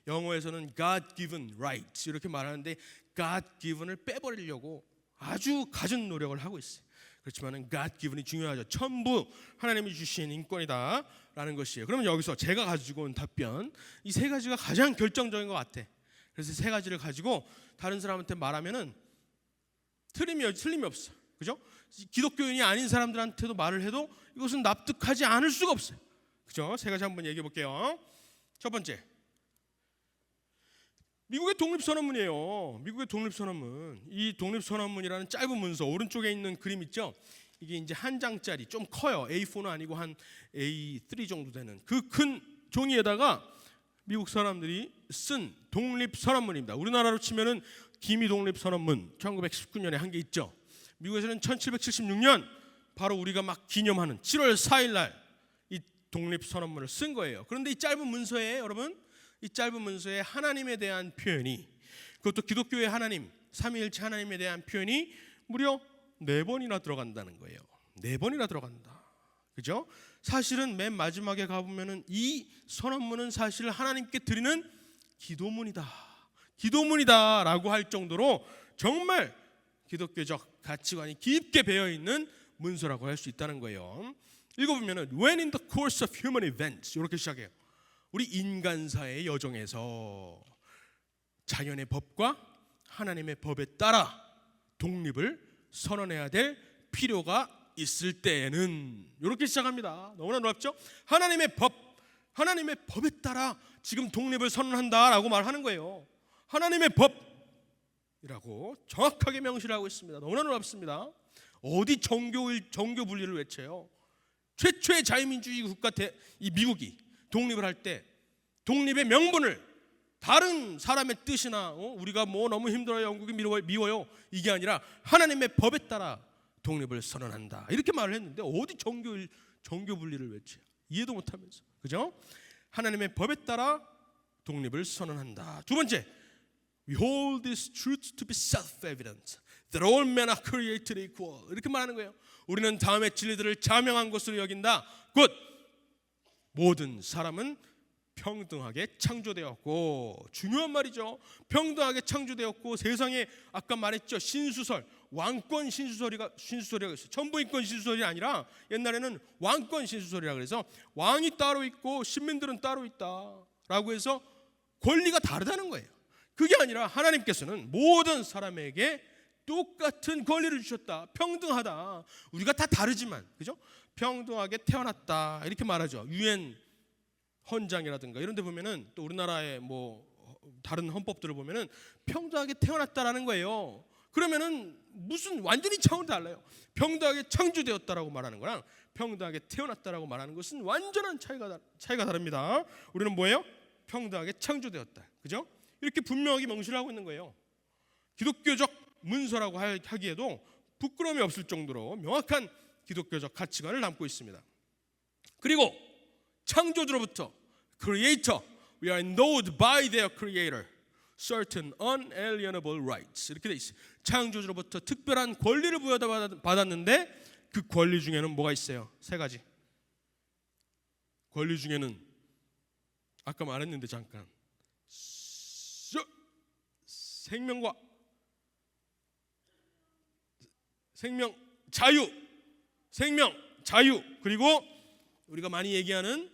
영어에서는 God given rights 이렇게 말하는데 God given을 빼버리려고 아주 갖은 노력을 하고 있어요. 그렇지만은 God given이 중요하죠. 천부 하나님이 주신 인권이다라는 것이에요. 그러면 여기서 제가 가지고 온 답변 이 세 가지가 가장 결정적인 것 같아. 그래서 세 가지를 가지고 다른 사람한테 말하면은 틀림이 없어. 그죠? 기독교인이 아닌 사람들한테도 말을 해도 이것은 납득하지 않을 수가 없어요. 그죠? 세 가지 한번 얘기해 볼게요. 첫 번째, 미국의 독립선언문이에요. 미국의 독립선언문. 이 독립선언문이라는 짧은 문서 오른쪽에 있는 그림 있죠? 이게 이제 한 장짜리 좀 커요. A4는 아니고 한 A3 정도 되는 그 큰 종이에다가 미국 사람들이 쓴 독립선언문입니다. 우리나라로 치면은 기미독립선언문 1919년에 한 게 있죠. 미국에서는 1776년 바로 우리가 막 기념하는 7월 4일 날 이 독립선언문을 쓴 거예요. 그런데 이 짧은 문서에 여러분 이 짧은 문서에 하나님에 대한 표현이, 그것도 기독교의 하나님, 삼위일체 하나님에 대한 표현이 무려 4번이나 들어간다는 거예요. 4번이나 들어간다. 그죠? 사실은 맨 마지막에 가보면은 이 선언문은 사실 하나님께 드리는 기도문이다라고 할 정도로 정말 기독교적 가치관이 깊게 배어 있는 문서라고 할 수 있다는 거예요. 읽어보면은 When in the course of human events 이렇게 시작해요. 우리 인간사의 여정에서 자연의 법과 하나님의 법에 따라 독립을 선언해야 될 필요가 있을 때에는 이렇게 시작합니다. 너무나 놀랍죠? 하나님의 법에 따라 지금 독립을 선언한다라고 말하는 거예요. 하나님의 법이라고 정확하게 명시를 하고 있습니다. 너무나 놀랍습니다. 어디 정교 분리를 외쳐요? 최초의 자유민주주의 국가 이 미국이 독립을 할 때 독립의 명분을 다른 사람의 뜻이나 우리가 뭐 너무 힘들어요, 영국이 미워요, 이게 아니라 하나님의 법에 따라 독립을 선언한다, 이렇게 말을 했는데 어디 정교 분리를 외쳐요? 이해도 못하면서, 그죠? 하나님의 법에 따라 독립을 선언한다. 두 번째, we hold this truth to be self-evident that all men are created equal. 이렇게 말하는 거예요. 우리는 다음의 진리들을 자명한 것으로 여긴다. 곧 모든 사람은 평등하게 창조되었고, 중요한 말이죠. 평등하게 창조되었고, 세상에 아까 말했죠, 신수설, 왕권 신수설이가 있어요. 천부인권 신수설이 아니라 옛날에는 왕권 신수설이라 그래서 왕이 따로 있고 신민들은 따로 있다라고 해서 권리가 다르다는 거예요. 그게 아니라 하나님께서는 모든 사람에게 똑같은 권리를 주셨다. 평등하다. 우리가 다 다르지만, 그죠? 평등하게 태어났다, 이렇게 말하죠. 유엔 헌장이라든가 이런 데 보면은, 또 우리나라의 뭐 다른 헌법들을 보면은 평등하게 태어났다라는 거예요. 그러면은 무슨 완전히 차원이 달라요. 평등하게 창조되었다라고 말하는 거랑 평등하게 태어났다라고 말하는 것은 완전한 차이가 다릅니다. 우리는 뭐예요? 평등하게 창조되었다, 그죠? 이렇게 분명하게 명시를 하고 있는 거예요. 기독교적 문서라고 하기에도 부끄러움이 없을 정도로 명확한 기독교적 가치관을 담고 있습니다. 그리고 창조주로부터 Creator, we are endowed by their Creator certain unalienable rights, 이렇게 돼 있어요. 창조주로부터 특별한 권리를 부여받았는데 그 권리 중에는 뭐가 있어요? 세 가지. 권리 중에는 아까 말했는데 잠깐, 생명, 자유, 그리고 우리가 많이 얘기하는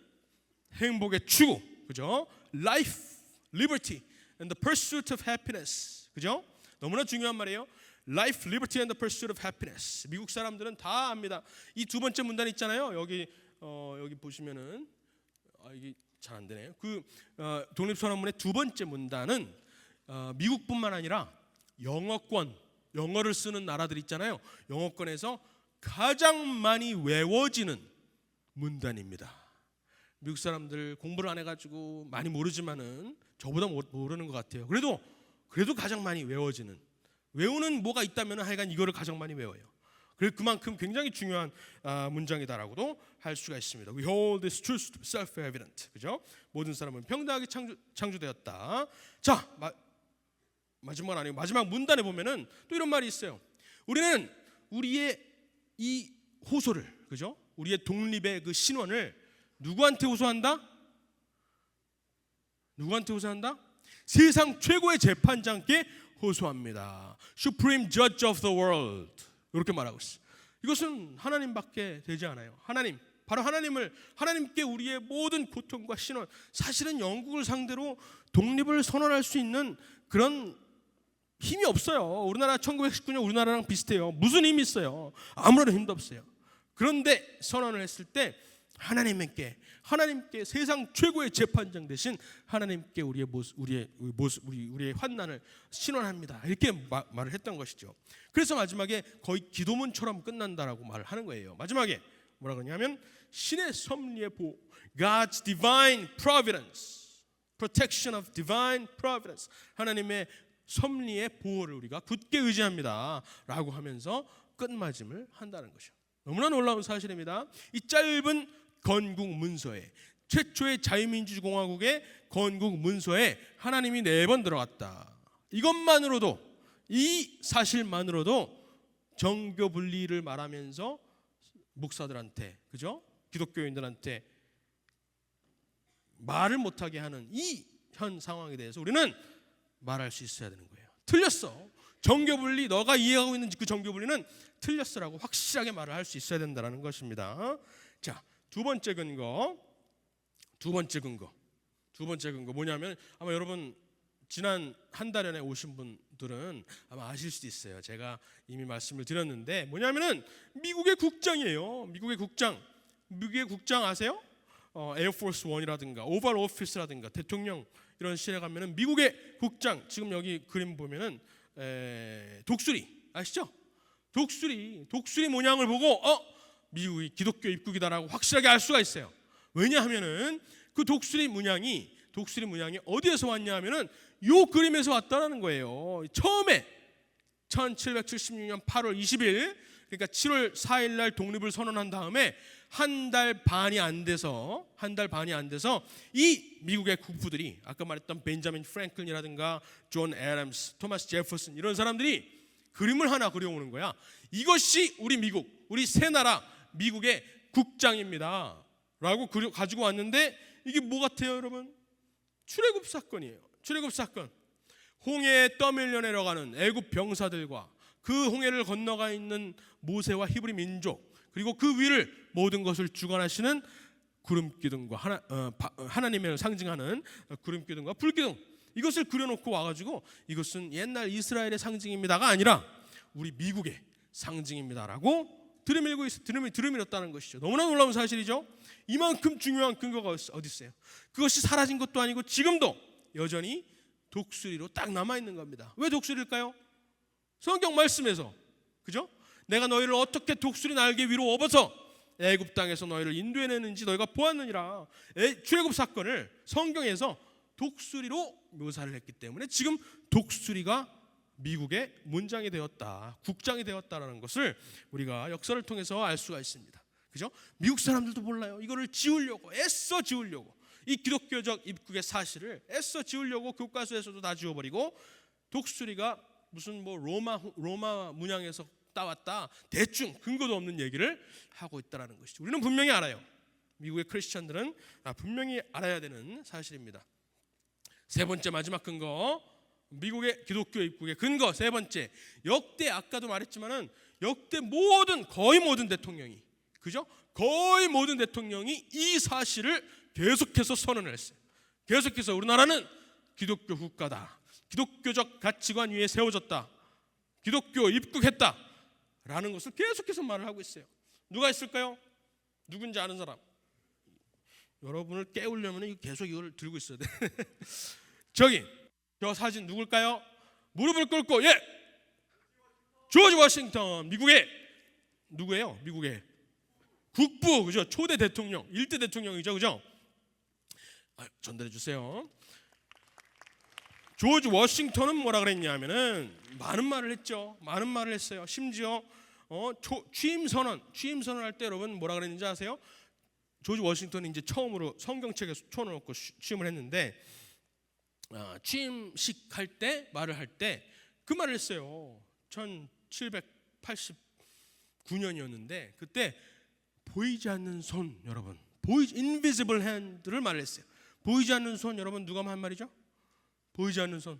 행복의 추구, 그죠? Life, liberty, and the pursuit of happiness, 그죠? 너무나 중요한 말이에요. Life, liberty, and the pursuit of happiness. 미국 사람들은 다 압니다. 이 두 번째 문단 있잖아요. 여기 보시면은 이게 잘 안 되네요. 그 독립선언문의 두 번째 문단은 미국뿐만 아니라 영어를 쓰는 나라들 있잖아요. 영어권에서 가장 많이 외워지는 문단입니다. 미국 사람들 공부를 안 해가지고 많이 모르지만은 저보다 모르는 것 같아요. 그래도 가장 많이 외우는 뭐가 있다면 하여간 이거를 가장 많이 외워요. 그래서 그만큼 굉장히 중요한 문장이다라고도 할 수가 있습니다. We hold this truth to be self-evident. 그죠? 모든 사람은 평등하게 창조되었다. 자, 마지막은 아니고 마지막 문단에 보면은 또 이런 말이 있어요. 우리는 우리의 이 호소를, 그죠? 우리의 독립의 그 신원을 누구한테 호소한다? 세상 최고의 재판장께 호소합니다. Supreme Judge of the World, 이렇게 말하고 있어요. 이것은 하나님밖에 되지 않아요. 바로 하나님께 우리의 모든 고통과 신원, 사실은 영국을 상대로 독립을 선언할 수 있는 그런 힘이 없어요. 우리나라 1919년 우리나라랑 비슷해요. 무슨 힘이 있어요? 아무런 힘도 없어요. 그런데 선언을 했을 때 하나님께 세상 최고의 재판장 되신 하나님께 우리의 환난을 신원합니다, 이렇게 말을 했던 것이죠. 그래서 마지막에 거의 기도문처럼 끝난다라고 말을 하는 거예요. 마지막에 뭐라 그러냐면 신의 섭리의 보호, God's divine providence, protection of divine providence, 하나님의 섭리의 보호를 우리가 굳게 의지합니다 라고 하면서 끝마짐을 한다는 것이죠. 너무나 놀라운 사실입니다. 이 짧은 건국 문서에, 최초의 자유민주공화국의 건국 문서에 하나님이 4번 들어갔다. 이것만으로도, 이 사실만으로도 정교 분리를 말하면서 목사들한테, 그죠? 기독교인들한테 말을 못하게 하는 이 현 상황에 대해서 우리는 말할 수 있어야 되는 거예요. 틀렸어. 정교분리, 너가 이해하고 있는 그 정교분리는 틀렸어라고 확실하게 말을 할 수 있어야 된다는 것입니다. 자, 두 번째 근거 뭐냐면, 아마 여러분 지난 한 달 전에 오신 분들은 아마 아실 수도 있어요. 제가 이미 말씀을 드렸는데 뭐냐면은 미국의 국장이에요. 미국의 국장 아세요? 에어포스 1이라든가 오발 오피스라든가 대통령 이런 시에 가면은 미국의 국장, 지금 여기 그림 보면은 독수리 아시죠? 독수리 모양을 보고 미국이 기독교 입국이다라고 확실하게 알 수가 있어요. 왜냐하면은 그 독수리 문양이 독수리 문양이 어디에서 왔냐 하면은 요 그림에서 왔다라는 거예요. 처음에 1776년 8월 20일, 그러니까 7월 4일 날 독립을 선언한 다음에 한 달 반이 안 돼서 이 미국의 국부들이 아까 말했던 벤자민 프랭클린이라든가 존 애덤스, 토마스 제퍼슨 이런 사람들이 그림을 하나 그려오는 거야. 이것이 우리 미국, 우리 새 나라 미국의 국장입니다 라고 가지고 왔는데, 이게 뭐 같아요 여러분? 출애굽 사건이에요. 출애굽 사건. 홍해에 떠밀려 내려가는 애굽 병사들과 그 홍해를 건너가 있는 모세와 히브리 민족, 그리고 그 위를 모든 것을 주관하시는 구름기둥과 하나님을 상징하는 구름기둥과 불기둥, 이것을 그려놓고 와가지고 이것은 옛날 이스라엘의 상징입니다가 아니라 우리 미국의 상징입니다라고 들이밀었다는 것이죠. 너무나 놀라운 사실이죠. 이만큼 중요한 근거가 어디 있어요? 그것이 사라진 것도 아니고 지금도 여전히 독수리로 딱 남아있는 겁니다. 왜 독수리일까요? 성경 말씀에서, 그죠? 내가 너희를 어떻게 독수리 날개 위로 업어서 애굽 땅에서 너희를 인도해내는지 너희가 보았느니라. 출애굽 사건을 성경에서 독수리로 묘사를 했기 때문에 지금 독수리가 미국의 문장이 되었다, 국장이 되었다라는 것을 우리가 역사를 통해서 알 수가 있습니다. 그죠? 미국 사람들도 몰라요. 이거를 지우려고, 애써 지우려고, 이 기독교적 입국의 사실을 애써 지우려고 교과서에서도 다 지워버리고, 독수리가 무슨 뭐 로마 문양에서 따왔다, 대충 근거도 없는 얘기를 하고 있다라는 것이죠. 우리는 분명히 알아요. 미국의 크리스천들은 분명히 알아야 되는 사실입니다. 세 번째, 마지막 근거, 미국의 기독교 입국의 근거 세 번째, 역대, 아까도 말했지만은 역대 거의 모든 대통령이, 그죠? 거의 모든 대통령이 이 사실을 계속해서 선언을 했어요. 계속해서 우리나라는 기독교 국가다, 기독교적 가치관 위에 세워졌다, 기독교 입국했다 라는 것을 계속해서 말을 하고 있어요. 누가 있을까요? 누군지 아는 사람? 여러분을 깨우려면 계속 이걸 들고 있어야 돼. 저 사진 누굴까요? 무릎을 꿇고, 조지 워싱턴, 미국의 누구예요? 미국의 국부, 그죠? 초대 대통령, 1대 대통령이죠, 그죠? 전달해 주세요. 조지 워싱턴은 뭐라 그랬냐면은 많은 말을 했죠. 많은 말을 했어요. 심지어 취임 선언 할 때 여러분 뭐라 그랬는지 아세요? 조지 워싱턴이 이제 처음으로 성경책에 손을 얹고 취임을 했는데, 취임식 할 때 말을 할 때 그 말을 했어요. 1789년이었는데 그때 보이지 않는 손, 여러분, invisible hand를 말을 했어요. 보이지 않는 손, 여러분 누가 한 말이죠? 보이지 않는 손.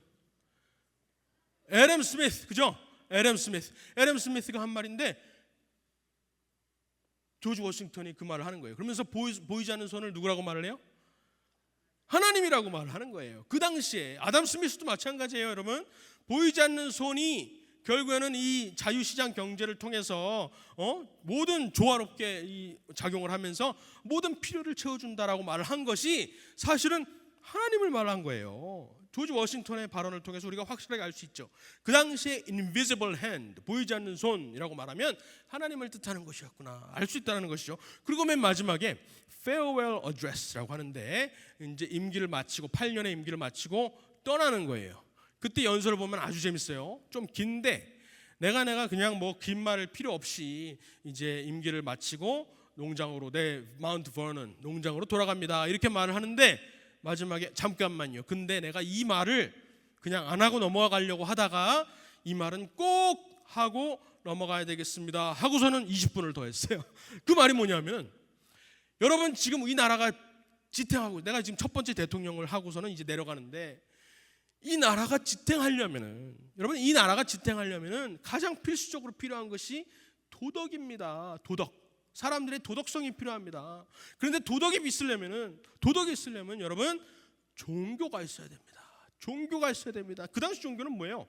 애덤 스미스, 그죠? 애덤 스미스가 한 말인데 조지 워싱턴이 그 말을 하는 거예요. 그러면서 보이지 않는 손을 누구라고 말을 해요? 하나님이라고 말을 하는 거예요. 그 당시에 아담 스미스도 마찬가지예요, 여러분. 보이지 않는 손이 결국에는 이 자유시장 경제를 통해서 모든 조화롭게 작용을 하면서 모든 필요를 채워준다라고 말을 한 것이 사실은 하나님을 말한 거예요. 조지 워싱턴의 발언을 통해서 우리가 확실하게 알 수 있죠. 그 당시에 invisible hand, 보이지 않는 손이라고 말하면 하나님을 뜻하는 것이었구나, 알 수 있다는 것이죠. 그리고 맨 마지막에 farewell address라고 하는데 이제 임기를 마치고 8년의 임기를 마치고 떠나는 거예요. 그때 연설을 보면 아주 재밌어요. 좀 긴데 내가 그냥 뭐 긴 말을 필요 없이 이제 임기를 마치고 농장으로, 마운트 버넌 농장으로 돌아갑니다, 이렇게 말을 하는데 마지막에 잠깐만요, 근데 내가 이 말을 그냥 안 하고 넘어가려고 하다가 이 말은 꼭 하고 넘어가야 되겠습니다 하고서는 20분을 더 했어요. 그 말이 뭐냐면, 여러분 지금 이 나라가 지탱하고, 내가 지금 첫 번째 대통령을 하고서는 이제 내려가는데, 이 나라가 지탱하려면은, 여러분 이 나라가 지탱하려면은 가장 필수적으로 필요한 것이 도덕입니다. 도덕. 사람들의 도덕성이 필요합니다. 그런데 도덕이 있으려면 여러분 종교가 있어야 됩니다. 종교가 있어야 됩니다. 그 당시 종교는 뭐예요?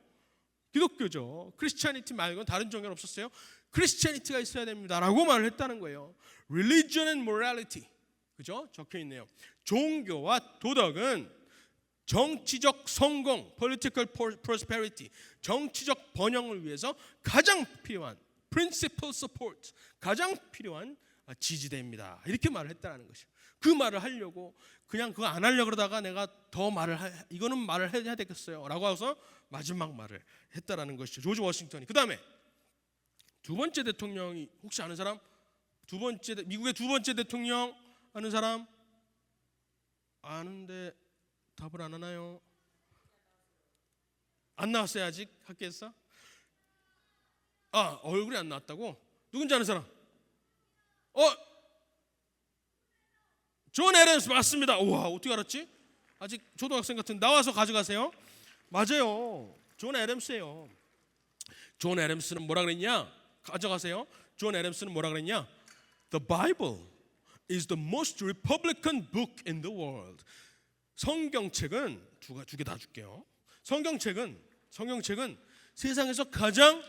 기독교죠. 크리스티애니티 말고는 다른 종교는 없었어요. 크리스티애니티가 있어야 됩니다라고 말을 했다는 거예요. Religion and morality, 그죠? 적혀 있네요. 종교와 도덕은 정치적 성공, political prosperity, 정치적 번영을 위해서 가장 필요한 principal support, 가장 필요한 지지대입니다. 이렇게 말을 했다는 것이죠. 그 말을 하려고 그냥 그거 안 하려고 그러다가 내가 더 이거는 말을 해야 되겠어요 라고 해서 마지막 말을 했다라는 것이죠. 조지 워싱턴이. 그 다음에 두 번째 대통령이 혹시 아는 사람? 미국의 두 번째 대통령 아는 사람? 아는데 답을 안 하나요? 안 나왔어요 아직 학교에서? 얼굴이 안 나왔다고? 누군지 아는 사람? 존 애덤스 맞습니다. 우와, 어떻게 알았지? 아직 초등학생 같은. 나와서 가져가세요. 맞아요, 존 애덤스예요. 존 애덤스는 뭐라 그랬냐? 가져가세요. 존 애덤스는 뭐라 그랬냐? The Bible is the most Republican book in the world. 성경책은 두 개 다 줄게요. 성경책은 세상에서 가장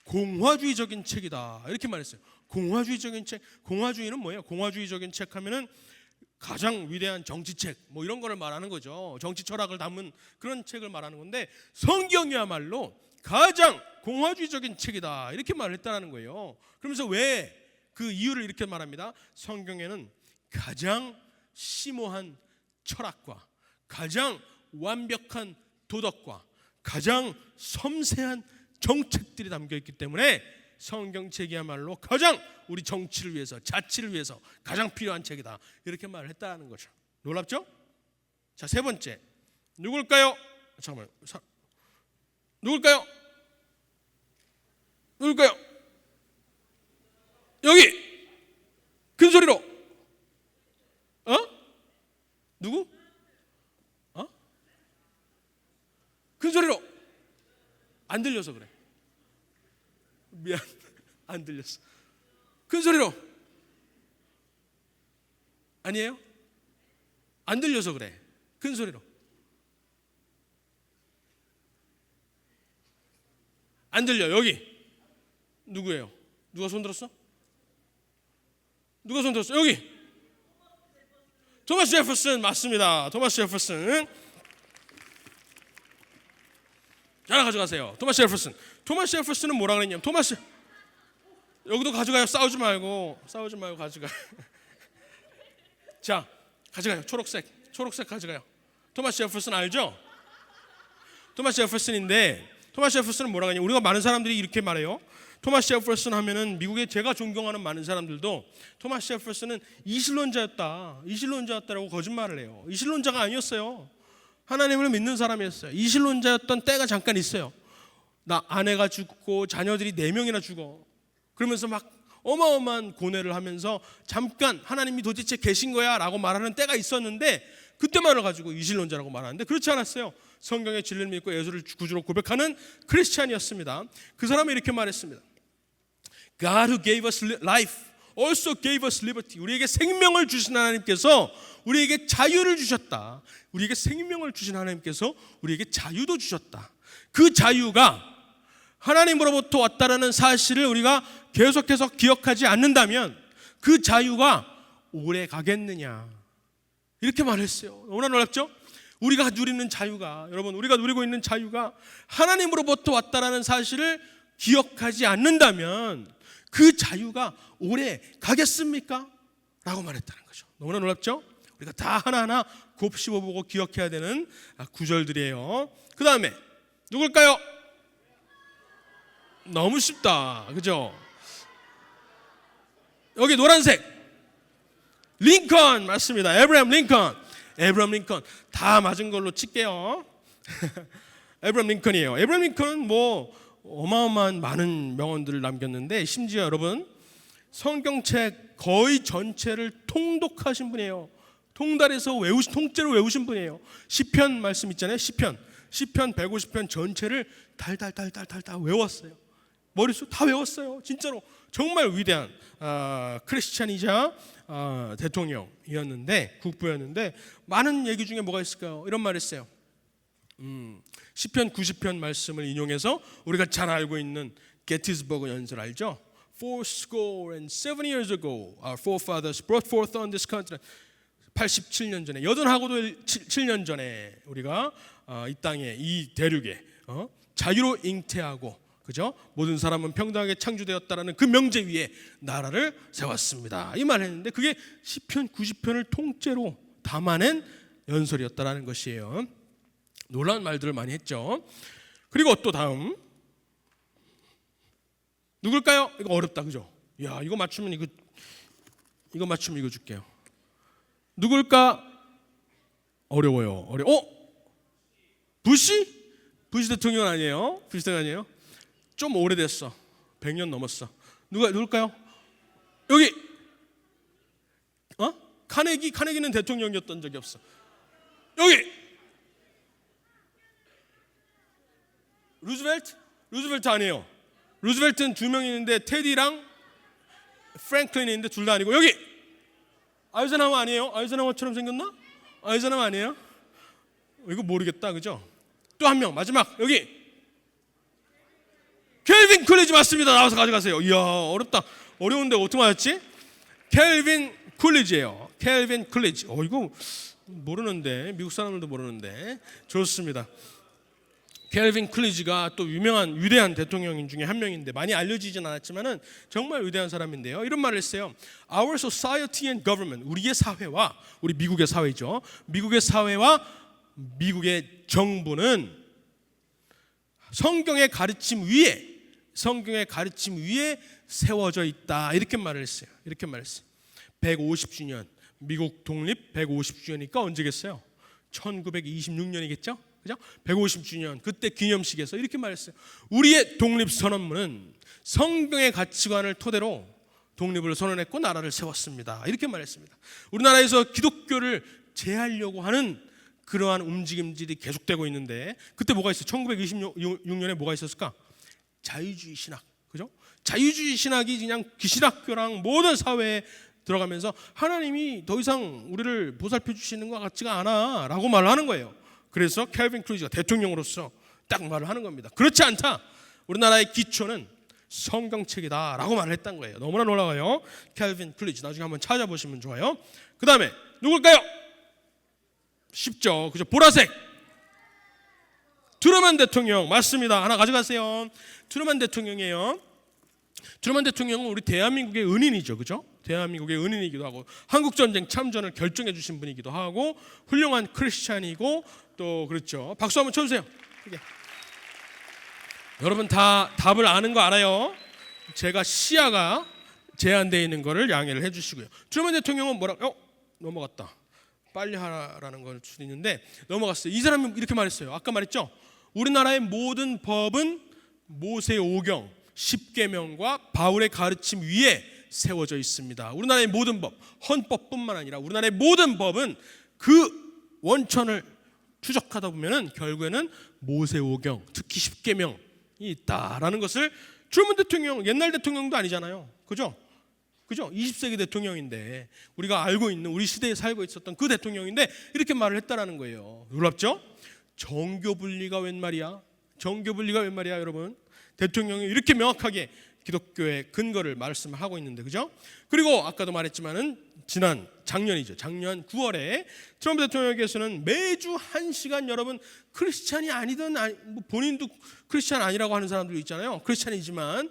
공화주의적인 책이다 이렇게 말했어요. 공화주의적인 책. 공화주의는 뭐예요? 공화주의적인 책 하면은 가장 위대한 정치책 뭐 이런 거를 말하는 거죠. 정치 철학을 담은 그런 책을 말하는 건데 성경이야말로 가장 공화주의적인 책이다 이렇게 말을 했다는 거예요. 그러면서 왜 그 이유를 이렇게 말합니다. 성경에는 가장 심오한 철학과 가장 완벽한 도덕과 가장 섬세한 정책들이 담겨 있기 때문에 성경책이야말로 가장 우리 정치를 위해서, 자치를 위해서 가장 필요한 책이다 이렇게 말을 했다는 거죠. 놀랍죠? 자, 세 번째 누굴까요? 잠깐만, 누굴까요? 여기 큰 소리로. 누구? 큰 소리로. 안 들려서 그래. 미안, 안 들렸어. 큰 소리로. 아니에요? 안 들려서 그래. 큰 소리로. 안 들려. 여기 누구예요? 누가 손 들었어? 누가 손 들었어? 여기 토마스 제퍼슨 맞습니다. 토마스 제퍼슨. 하나 가져가세요. 토마스 제퍼슨은 뭐라 그랬냐면 여기도 가져가요. 싸우지 말고 가져가. 자, 가져가요. 초록색 가져가요. 토마스 제퍼슨 알죠? 토마스 제퍼슨인데 토마스 제퍼슨은 뭐라 그러냐? 우리가 많은 사람들이 이렇게 말해요. 토마스 제퍼슨 하면은 미국에 제가 존경하는 많은 사람들도 토마스 제퍼슨은 이실론자였다라고 거짓말을 해요. 이실론자가 아니었어요. 하나님을 믿는 사람이었어요. 이실론자였던 때가 잠깐 있어요. 나 아내가 죽고 자녀들이 4명이나 죽어. 그러면서 막 어마어마한 고뇌를 하면서 잠깐 하나님이 도대체 계신 거야 라고 말하는 때가 있었는데 그때만을 가지고 이실론자라고 말하는데 그렇지 않았어요. 성경의 진리를 믿고 예수를 구주로 고백하는 크리스찬이었습니다. 그 사람이 이렇게 말했습니다. God who gave us life also gave us liberty. 우리에게 생명을 주신 하나님께서 우리에게 자유를 주셨다. 우리에게 생명을 주신 하나님께서 우리에게 자유도 주셨다. 그 자유가 하나님으로부터 왔다라는 사실을 우리가 계속해서 기억하지 않는다면 그 자유가 오래 가겠느냐 이렇게 말했어요. 너무나 놀랍죠? 우리가 누리는 자유가, 여러분 우리가 누리고 있는 자유가 하나님으로부터 왔다라는 사실을 기억하지 않는다면 그 자유가 오래 가겠습니까? 라고 말했다는 거죠. 너무나 놀랍죠? 우리가 다 하나하나 곱씹어보고 기억해야 되는 구절들이에요. 그 다음에 누굴까요? 너무 쉽다, 그죠? 여기 노란색 링컨 맞습니다. 에브라함 링컨 다 맞은 걸로 칠게요. 에브라함 링컨이에요. 에브라함 링컨은 뭐 어마어마한 많은 명언들을 남겼는데 심지어 여러분 성경책 거의 전체를 통독하신 분이에요. 통달해서 통째로 외우신 분이에요. 시편 말씀 있잖아요. 시편 150편 전체를 달달달달달달 외웠어요. 머릿속 다 외웠어요. 진짜로 정말 위대한 크리스찬이자 대통령이었는데 국부였는데 많은 얘기 중에 뭐가 있을까요? 이런 말 했어요. 시편 90편 말씀을 인용해서 우리가 잘 알고 있는 게티스버그 연설 알죠? 87 years ago our forefathers brought forth on this continent. 87년 전에 87년 전에 우리가 이 땅에 이 대륙에 자유로 잉태하고 그죠? 모든 사람은 평등하게 창조되었다라는 그 명제 위에 나라를 세웠습니다. 이 말을 했는데 그게 시편 90편을 통째로 담아낸 연설이었다라는 것이에요. 놀라운 말들을 많이 했죠. 그리고 또 다음 누굴까요? 이거 어렵다, 그죠? 야, 이거 맞추면 이거 줄게요. 누굴까? 어려워요. 부시? 부시 대통령 아니에요? 부시 대통령 아니에요? 좀 오래됐어. 100년 넘었어. 누굴까요? 여기. 카네기는 대통령이었던 적이 없어. 여기. 루즈벨트 아니에요. 루즈벨트는 2명 있는데 테디랑 프랭클린이 있는데 둘 다 아니고 여기. 아이젠하워 아니에요? 아이젠하워처럼 생겼나? 아이젠하워 아니에요? 이거 모르겠다, 그죠? 또 한 명 마지막 여기. 켈빈 쿨리지 맞습니다. 나와서 가져가세요. 이야, 어렵다. 어려운데 어떻게 맞았지? 켈빈 쿨리지예요. 켈빈 쿨리지. 이거 모르는데, 미국 사람들도 모르는데. 좋습니다. 켈빈 쿨리지가 또 유명한 위대한 대통령 중에 한 명인데 많이 알려지진 않았지만은 정말 위대한 사람인데요. 이런 말을 했어요. Our society and government, 우리의 사회와, 우리 미국의 사회죠. 미국의 사회와 미국의 정부는 성경의 가르침 위에 세워져 있다. 이렇게 말을 했어요. 150주년, 미국 독립 150주년이니까 언제겠어요? 1926년이겠죠? 그죠? 150주년 그때 기념식에서 이렇게 말했어요. 우리의 독립선언문은 성경의 가치관을 토대로 독립을 선언했고 나라를 세웠습니다. 이렇게 말했습니다. 우리나라에서 기독교를 제하려고 하는 그러한 움직임들이 계속되고 있는데 그때 뭐가 있어요? 1926년에 뭐가 있었을까? 자유주의 신학, 그죠? 자유주의 신학이 그냥 기신학교랑 모든 사회에 들어가면서 하나님이 더 이상 우리를 보살펴 주시는 것 같지가 않아라고 말을 하는 거예요. 그래서 켈빈 쿨리지가 대통령으로서 딱 말을 하는 겁니다. 그렇지 않다. 우리나라의 기초는 성경책이다라고 말을 했던 거예요. 너무나 놀라워요. 켈빈 쿨리지 나중에 한번 찾아보시면 좋아요. 그 다음에 누굴까요? 쉽죠, 그죠? 보라색. 트루먼 대통령 맞습니다. 하나 가져가세요. 트루먼 대통령이에요. 트루먼 대통령은 우리 대한민국의 은인이죠, 그죠? 대한민국의 은인이기도 하고 한국전쟁 참전을 결정해 주신 분이기도 하고 훌륭한 크리스찬이고 또 그렇죠. 박수 한번 쳐주세요. 이게. 여러분 다 답을 아는 거 알아요? 제가 시야가 제한되어 있는 거를 양해를 해주시고요. 트루먼 대통령은 넘어갔다. 빨리 하라는 걸 수도 있는데 넘어갔어요. 이 사람이 이렇게 말했어요. 아까 말했죠. 우리나라의 모든 법은 모세오경, 십계명과 바울의 가르침 위에 세워져 있습니다. 우리나라의 모든 법, 헌법뿐만 아니라 우리나라의 모든 법은 그 원천을 추적하다 보면은 결국에는 모세오경, 특히 십계명이 있다라는 것을 트루먼 대통령, 옛날 대통령도 아니잖아요, 그죠? 20세기 대통령인데 우리가 알고 있는 우리 시대에 살고 있었던 그 대통령인데 이렇게 말을 했다라는 거예요. 놀랍죠? 정교 분리가 웬 말이야? 여러분? 대통령이 이렇게 명확하게 기독교의 근거를 말씀을 하고 있는데, 그죠? 그리고 아까도 말했지만은 작년 9월에 트럼프 대통령께서는 매주 1시간 여러분 크리스찬이 아니든 본인도 크리스찬 아니라고 하는 사람들 있잖아요. 크리스찬이지만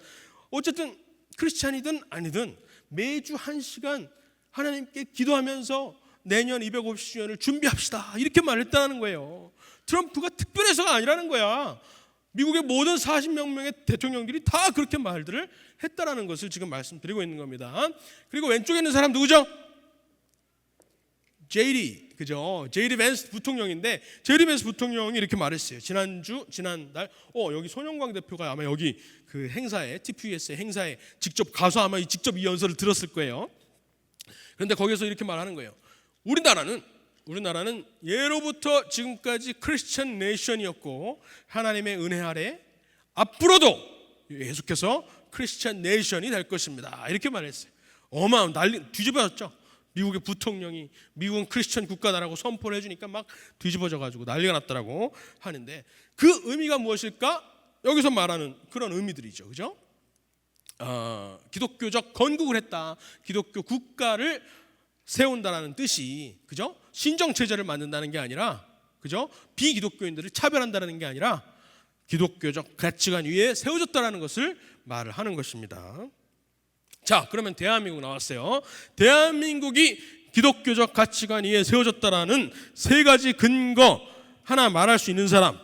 어쨌든 크리스찬이든 아니든 매주 1시간 하나님께 기도하면서 내년 250주년을 준비합시다. 이렇게 말했다는 거예요. 트럼프가 특별해서가 아니라는 거야. 미국의 모든 40명의 대통령들이 다 그렇게 말들을 했다라는 것을 지금 말씀드리고 있는 겁니다. 그리고 왼쪽에 있는 사람 누구죠? 그죠? 제이디 벤스 부통령인데 제이디 벤스 부통령이 이렇게 말했어요. 지난날 여기 손영광 대표가 아마 여기 그 행사에 TPUS의 행사에 직접 가서 아마 직접 이 연설을 들었을 거예요. 그런데 거기서 이렇게 말하는 거예요. 우리나라는 예로부터 지금까지 크리스천 네이션이었고 하나님의 은혜 아래 앞으로도 계속해서 크리스천 네이션이 될 것입니다. 이렇게 말했어요. 어마어마한 난리 뒤집어졌죠. 미국의 부통령이 미국은 크리스천 국가다라고 선포를 해주니까 막 뒤집어져가지고 난리가 났다라고 하는데 그 의미가 무엇일까? 여기서 말하는 그런 의미들이죠, 그죠? 기독교적 건국을 했다. 기독교 국가를 세운다라는 뜻이, 그죠? 신정 체제를 만든다는 게 아니라, 그죠? 비기독교인들을 차별한다는 게 아니라 기독교적 가치관 위에 세워졌다라는 것을 말을 하는 것입니다. 자, 그러면 대한민국 나왔어요. 대한민국이 기독교적 가치관 위에 세워졌다라는 세 가지 근거 하나 말할 수 있는 사람,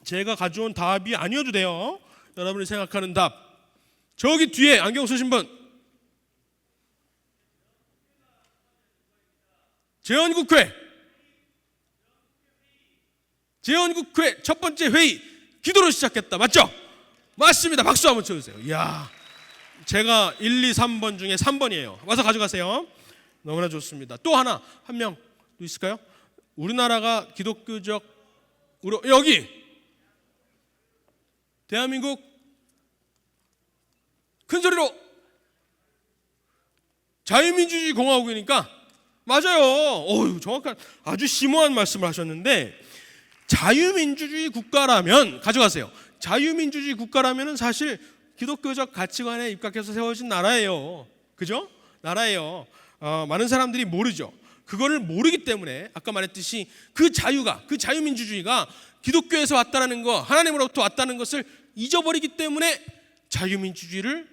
제가 가져온 답이 아니어도 돼요. 여러분이 생각하는 답, 저기 뒤에 안경 쓰신 분, 재헌국회 첫 번째 회의 기도로 시작했다. 맞죠? 맞습니다. 박수 한번 쳐주세요. 이야, 제가 1, 2, 3번 중에 3번이에요. 와서 가져가세요. 너무나 좋습니다. 또 하나, 한 명 또 있을까요? 우리나라가 기독교적, 여기 대한민국 큰 소리로 자유민주주의 공화국이니까 맞아요. 어휴, 정확한 아주 심오한 말씀을 하셨는데, 자유민주주의 국가라면 가져가세요. 자유민주주의 국가라면은 사실 기독교적 가치관에 입각해서 세워진 나라예요. 그죠? 나라예요. 많은 사람들이 모르죠. 그거를 모르기 때문에 아까 말했듯이 그 자유가, 그 자유민주주의가 기독교에서 왔다는 거, 하나님으로부터 왔다는 것을 잊어버리기 때문에 자유민주주의를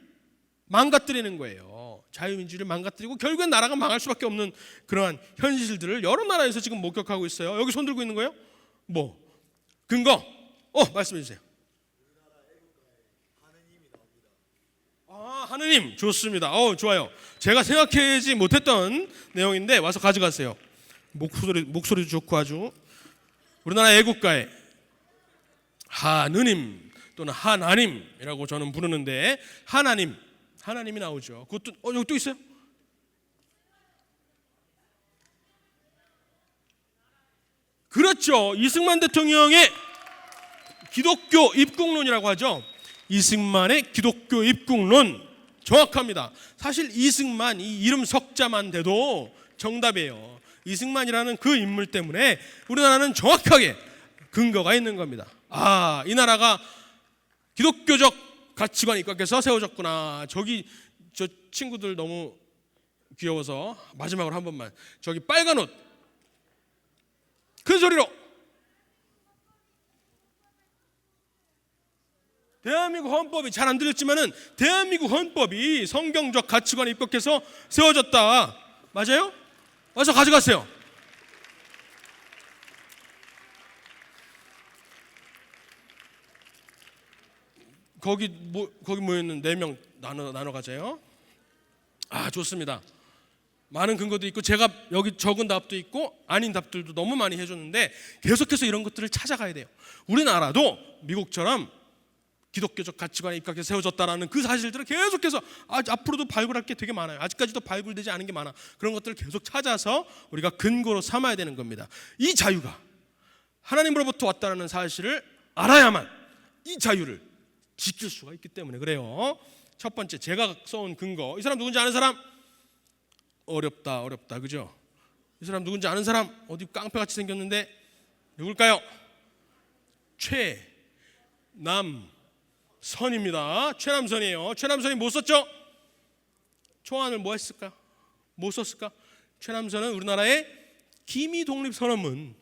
망가뜨리는 거예요. 자유민주주의를 망가뜨리고 결국엔 나라가 망할 수밖에 없는 그러한 현실들을 여러 나라에서 지금 목격하고 있어요. 여기 손 들고 있는 거예요? 뭐? 근거? 말씀해 주세요. 하느님, 좋습니다. 좋아요. 제가 생각하지 못했던 내용인데 와서 가져가세요. 목소리도 좋고 아주. 우리나라 애국가에 하느님 또는 하나님이라고 저는 부르는데, 하나님이 나오죠. 그것도 여기 또 있어요. 그렇죠. 이승만 대통령의 기독교 입국론이라고 하죠. 이승만의 기독교 입국론, 정확합니다. 사실 이승만, 이 이름 석자만 돼도 정답이에요. 이승만이라는 그 인물 때문에 우리나라는 정확하게 근거가 있는 겁니다. 이 나라가 기독교적 가치관에 입각해서 세워졌구나. 저기 저 친구들 너무 귀여워서 마지막으로 한 번만, 저기 빨간 옷 큰 소리로, 대한민국 헌법이 잘 안 들렸지만은 대한민국 헌법이 성경적 가치관에 입각해서 세워졌다. 맞아요? 와서 가져가세요. 거기 모여있는 4명 나눠 가져요. 좋습니다. 많은 근거도 있고 제가 여기 적은 답도 있고 아닌 답들도 너무 많이 해줬는데 계속해서 이런 것들을 찾아가야 돼요. 우리나라도 미국처럼 기독교적 가치관에 입각해서 세워졌다라는 그 사실들을 계속해서 앞으로도 발굴할 게 되게 많아요. 아직까지도 발굴되지 않은 게 많아. 그런 것들을 계속 찾아서 우리가 근거로 삼아야 되는 겁니다. 이 자유가 하나님으로부터 왔다는 사실을 알아야만 이 자유를 지킬 수가 있기 때문에 그래요. 첫 번째, 제가 써온 근거. 이 사람 누군지 아는 사람? 어렵다, 그죠? 이 사람 누군지 아는 사람? 어디 깡패같이 생겼는데 누굴까요? 최남선입니다. 최남선이에요. 최남선이 뭐 썼죠? 초안을 뭐 했을까? 뭐 썼을까? 최남선은 우리나라의 기미독립선언문.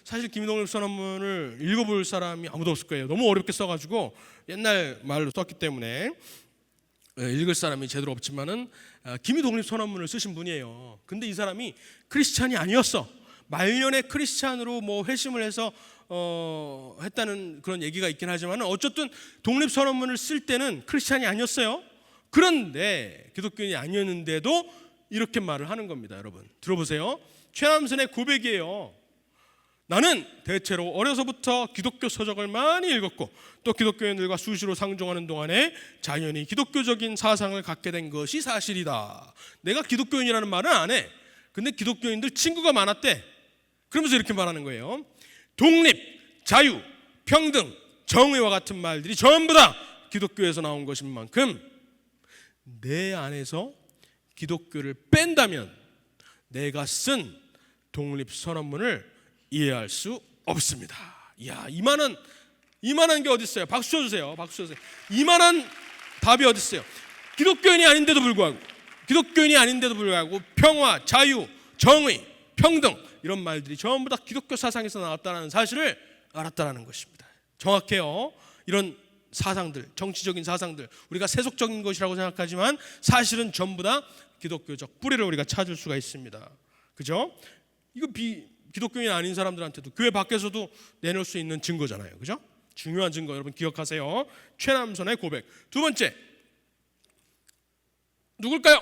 사실 기미독립선언문을 읽어볼 사람이 아무도 없을 거예요. 너무 어렵게 써가지고 옛날 말로 썼기 때문에 읽을 사람이 제대로 없지만은 기미독립선언문을 쓰신 분이에요. 근데 이 사람이 크리스찬이 아니었어. 말년에 크리스찬으로 뭐 회심을 해서 했다는 그런 얘기가 있긴 하지만 어쨌든 독립선언문을 쓸 때는 크리스찬이 아니었어요. 그런데 기독교인이 아니었는데도 이렇게 말을 하는 겁니다. 여러분 들어보세요. 최남선의 고백이에요. 나는 대체로 어려서부터 기독교 서적을 많이 읽었고 또 기독교인들과 수시로 상종하는 동안에 자연히 기독교적인 사상을 갖게 된 것이 사실이다. 내가 기독교인이라는 말은 안 해. 근데 기독교인들 친구가 많았대. 그러면서 이렇게 말하는 거예요. 독립, 자유, 평등, 정의와 같은 말들이 전부 다 기독교에서 나온 것인 만큼 내 안에서 기독교를 뺀다면 내가 쓴 독립선언문을 이해할 수 없습니다. 이야, 이만한 게 어디 있어요? 박수 쳐주세요. 이만한 답이 어디 있어요? 기독교인이 아닌데도 불구하고 평화, 자유, 정의, 평등 이런 말들이 전부 다 기독교 사상에서 나왔다는 사실을 알았다는 것입니다. 정확해요. 이런 사상들, 정치적인 사상들, 우리가 세속적인 것이라고 생각하지만 사실은 전부 다 기독교적 뿌리를 우리가 찾을 수가 있습니다. 그죠? 이거 기독교인 아닌 사람들한테도 교회 밖에서도 내놓을 수 있는 증거잖아요. 그죠? 중요한 증거 여러분 기억하세요. 최남선의 고백. 두 번째, 누굴까요?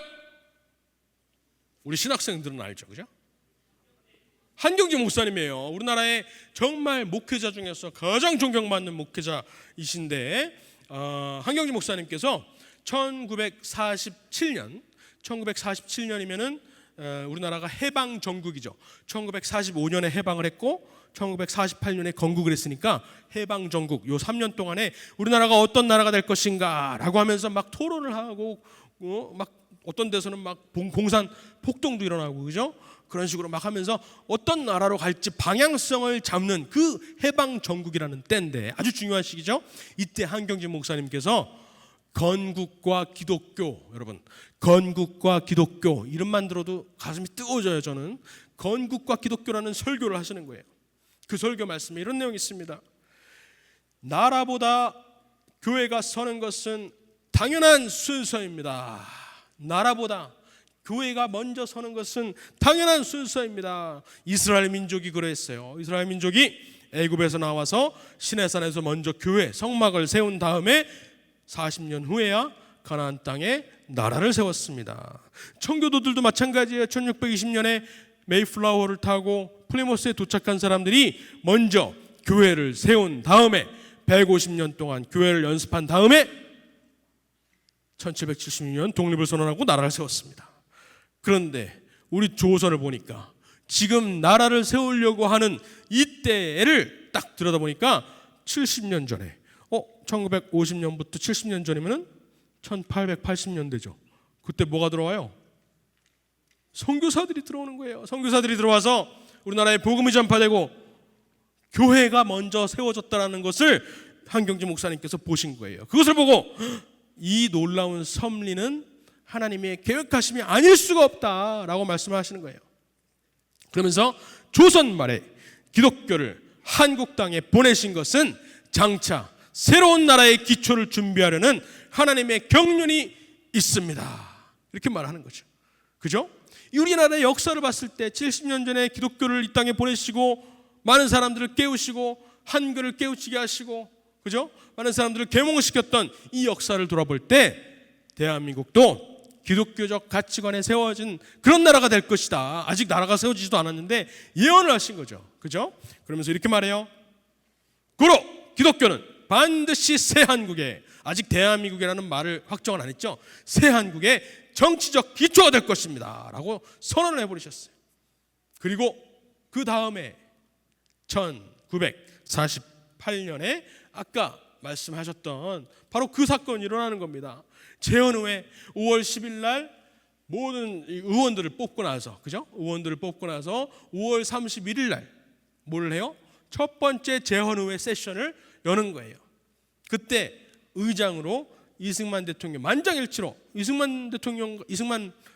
우리 신학생들은 알죠. 그죠? 한경지 목사님이에요. 우리나라의 정말 목회자 중에서 가장 존경받는 목회자이신데 한경지 목사님께서 1947년이면은 우리나라가 해방 전국이죠. 1945년에 해방을 했고 1948년에 건국을 했으니까 해방 전국 요 3년 동안에 우리나라가 어떤 나라가 될 것인가라고 하면서 막 토론을 하고 막 어떤 데서는 막 공산 폭동도 일어나고 그죠? 그런 식으로 막 하면서 어떤 나라로 갈지 방향성을 잡는 그 해방 전국이라는 때인데 아주 중요한 시기죠. 이때 한경지 목사님께서 건국과 기독교, 여러분 건국과 기독교 이름만 들어도 가슴이 뜨거워져요. 저는 건국과 기독교라는 설교를 하시는 거예요. 그 설교 말씀에 이런 내용이 있습니다. 나라보다 교회가 서는 것은 당연한 순서입니다. 나라보다 교회가 먼저 서는 것은 당연한 순서입니다. 이스라엘 민족이 그랬어요. 이스라엘 민족이 애굽에서 나와서 시내산에서 먼저 교회 성막을 세운 다음에 40년 후에야 가나안 땅에 나라를 세웠습니다. 청교도들도 마찬가지예요. 1620년에 메이플라워를 타고 플리모스에 도착한 사람들이 먼저 교회를 세운 다음에 150년 동안 교회를 연습한 다음에 1776년 독립을 선언하고 나라를 세웠습니다. 그런데 우리 조선을 보니까 지금 나라를 세우려고 하는 이때를 딱 들여다보니까 70년 전에 1950년부터 70년 전이면 1880년대죠. 그때 뭐가 들어와요? 선교사들이 들어오는 거예요. 선교사들이 들어와서 우리나라에 복음이 전파되고 교회가 먼저 세워졌다는 것을 한경지 목사님께서 보신 거예요. 그것을 보고 이 놀라운 섭리는 하나님의 계획하심이 아닐 수가 없다라고 말씀을 하시는 거예요. 그러면서 조선 말에 기독교를 한국 땅에 보내신 것은 장차 새로운 나라의 기초를 준비하려는 하나님의 경륜이 있습니다. 이렇게 말하는 거죠. 그죠? 우리나라의 역사를 봤을 때 70년 전에 기독교를 이 땅에 보내시고 많은 사람들을 깨우시고 한글을 깨우치게 하시고 그죠? 많은 사람들을 계몽시켰던 이 역사를 돌아볼 때 대한민국도 기독교적 가치관에 세워진 그런 나라가 될 것이다. 아직 나라가 세워지지도 않았는데 예언을 하신 거죠. 그죠? 그러면서 이렇게 말해요. 고로 기독교는 반드시 새 한국에, 아직 대한민국이라는 말을 확정을 안 했죠. 새 한국의 정치적 기초가 될 것입니다 라고 선언을 해버리셨어요. 그리고 그 다음에 1948년에 아까 말씀하셨던 바로 그 사건이 일어나는 겁니다. 재헌 후에 5월 10일 날 모든 의원들을 뽑고 나서, 그죠? 의원들을 뽑고 나서 5월 31일 날 뭘 해요? 첫 번째 재헌 후에 세션을 여는 거예요. 그때 의장으로 이승만 대통령, 만장일치로 이승만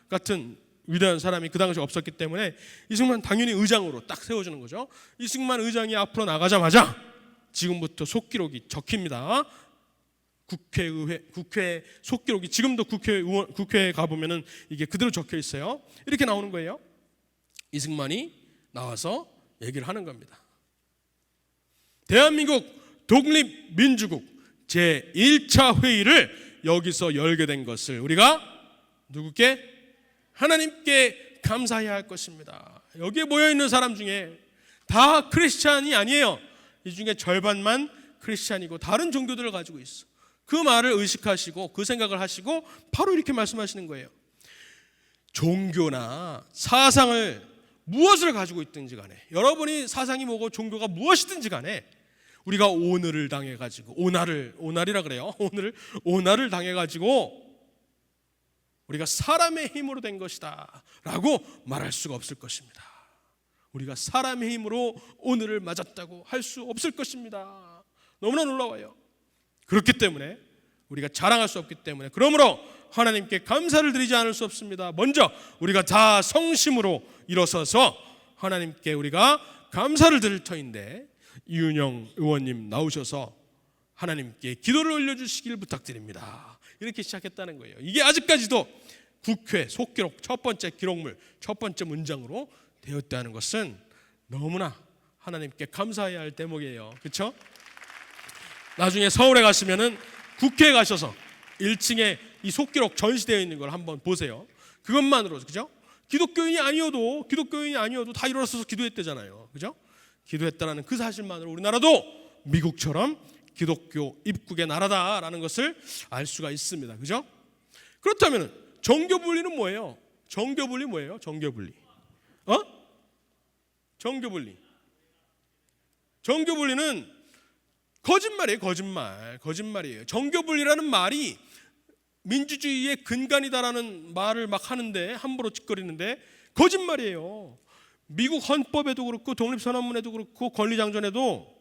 같은 위대한 사람이 그 당시 없었기 때문에 이승만 당연히 의장으로 딱 세워주는 거죠. 이승만 의장이 앞으로 나가자마자 지금부터 속기록이 적힙니다. 국회 속기록이 지금도 국회에 가보면은 이게 그대로 적혀 있어요. 이렇게 나오는 거예요. 이승만이 나와서 얘기를 하는 겁니다. 대한민국 독립민주국 제1차 회의를 여기서 열게 된 것을 우리가 누구께? 하나님께 감사해야 할 것입니다. 여기에 모여있는 사람 중에 다 크리스찬이 아니에요. 이 중에 절반만 크리스찬이고 다른 종교들을 가지고 있어. 그 말을 의식하시고 그 생각을 하시고 바로 이렇게 말씀하시는 거예요. 종교나 사상을 무엇을 가지고 있든지 간에, 여러분이 사상이 뭐고 종교가 무엇이든지 간에 우리가 오늘을 당해가지고 오날이라 그래요. 오날을 당해가지고 우리가 사람의 힘으로 된 것이다 라고 말할 수가 없을 것입니다. 우리가 사람의 힘으로 오늘을 맞았다고 할 수 없을 것입니다. 너무나 놀라워요. 그렇기 때문에 우리가 자랑할 수 없기 때문에, 그러므로 하나님께 감사를 드리지 않을 수 없습니다. 먼저 우리가 다 성심으로 일어서서 하나님께 우리가 감사를 드릴 터인데, 이윤영 의원님 나오셔서 하나님께 기도를 올려주시길 부탁드립니다. 이렇게 시작했다는 거예요. 이게 아직까지도 국회 속기록 첫 번째 기록물 첫 번째 문장으로 되었다는 것은 너무나 하나님께 감사해야 할 대목이에요. 그렇죠? 나중에 서울에 가시면은 국회에 가셔서 1층에 이 속기록 전시되어 있는 걸 한번 보세요. 그것만으로도 그죠? 기독교인이 아니어도 다 일어나서 기도했대잖아요. 그죠? 기도했다라는 그 사실만으로 우리나라도 미국처럼 기독교 입국의 나라다라는 것을 알 수가 있습니다. 그죠? 그렇다면 정교 분리는 뭐예요? 정교 분리 뭐예요? 정교 분리. 정교 분리. 정교 분리는 거짓말이에요. 거짓말이에요. 정교 분리라는 말이 민주주의의 근간이다라는 말을 막 하는데 함부로 짓거리는데 거짓말이에요. 미국 헌법에도 그렇고 독립선언문에도 그렇고 권리장전에도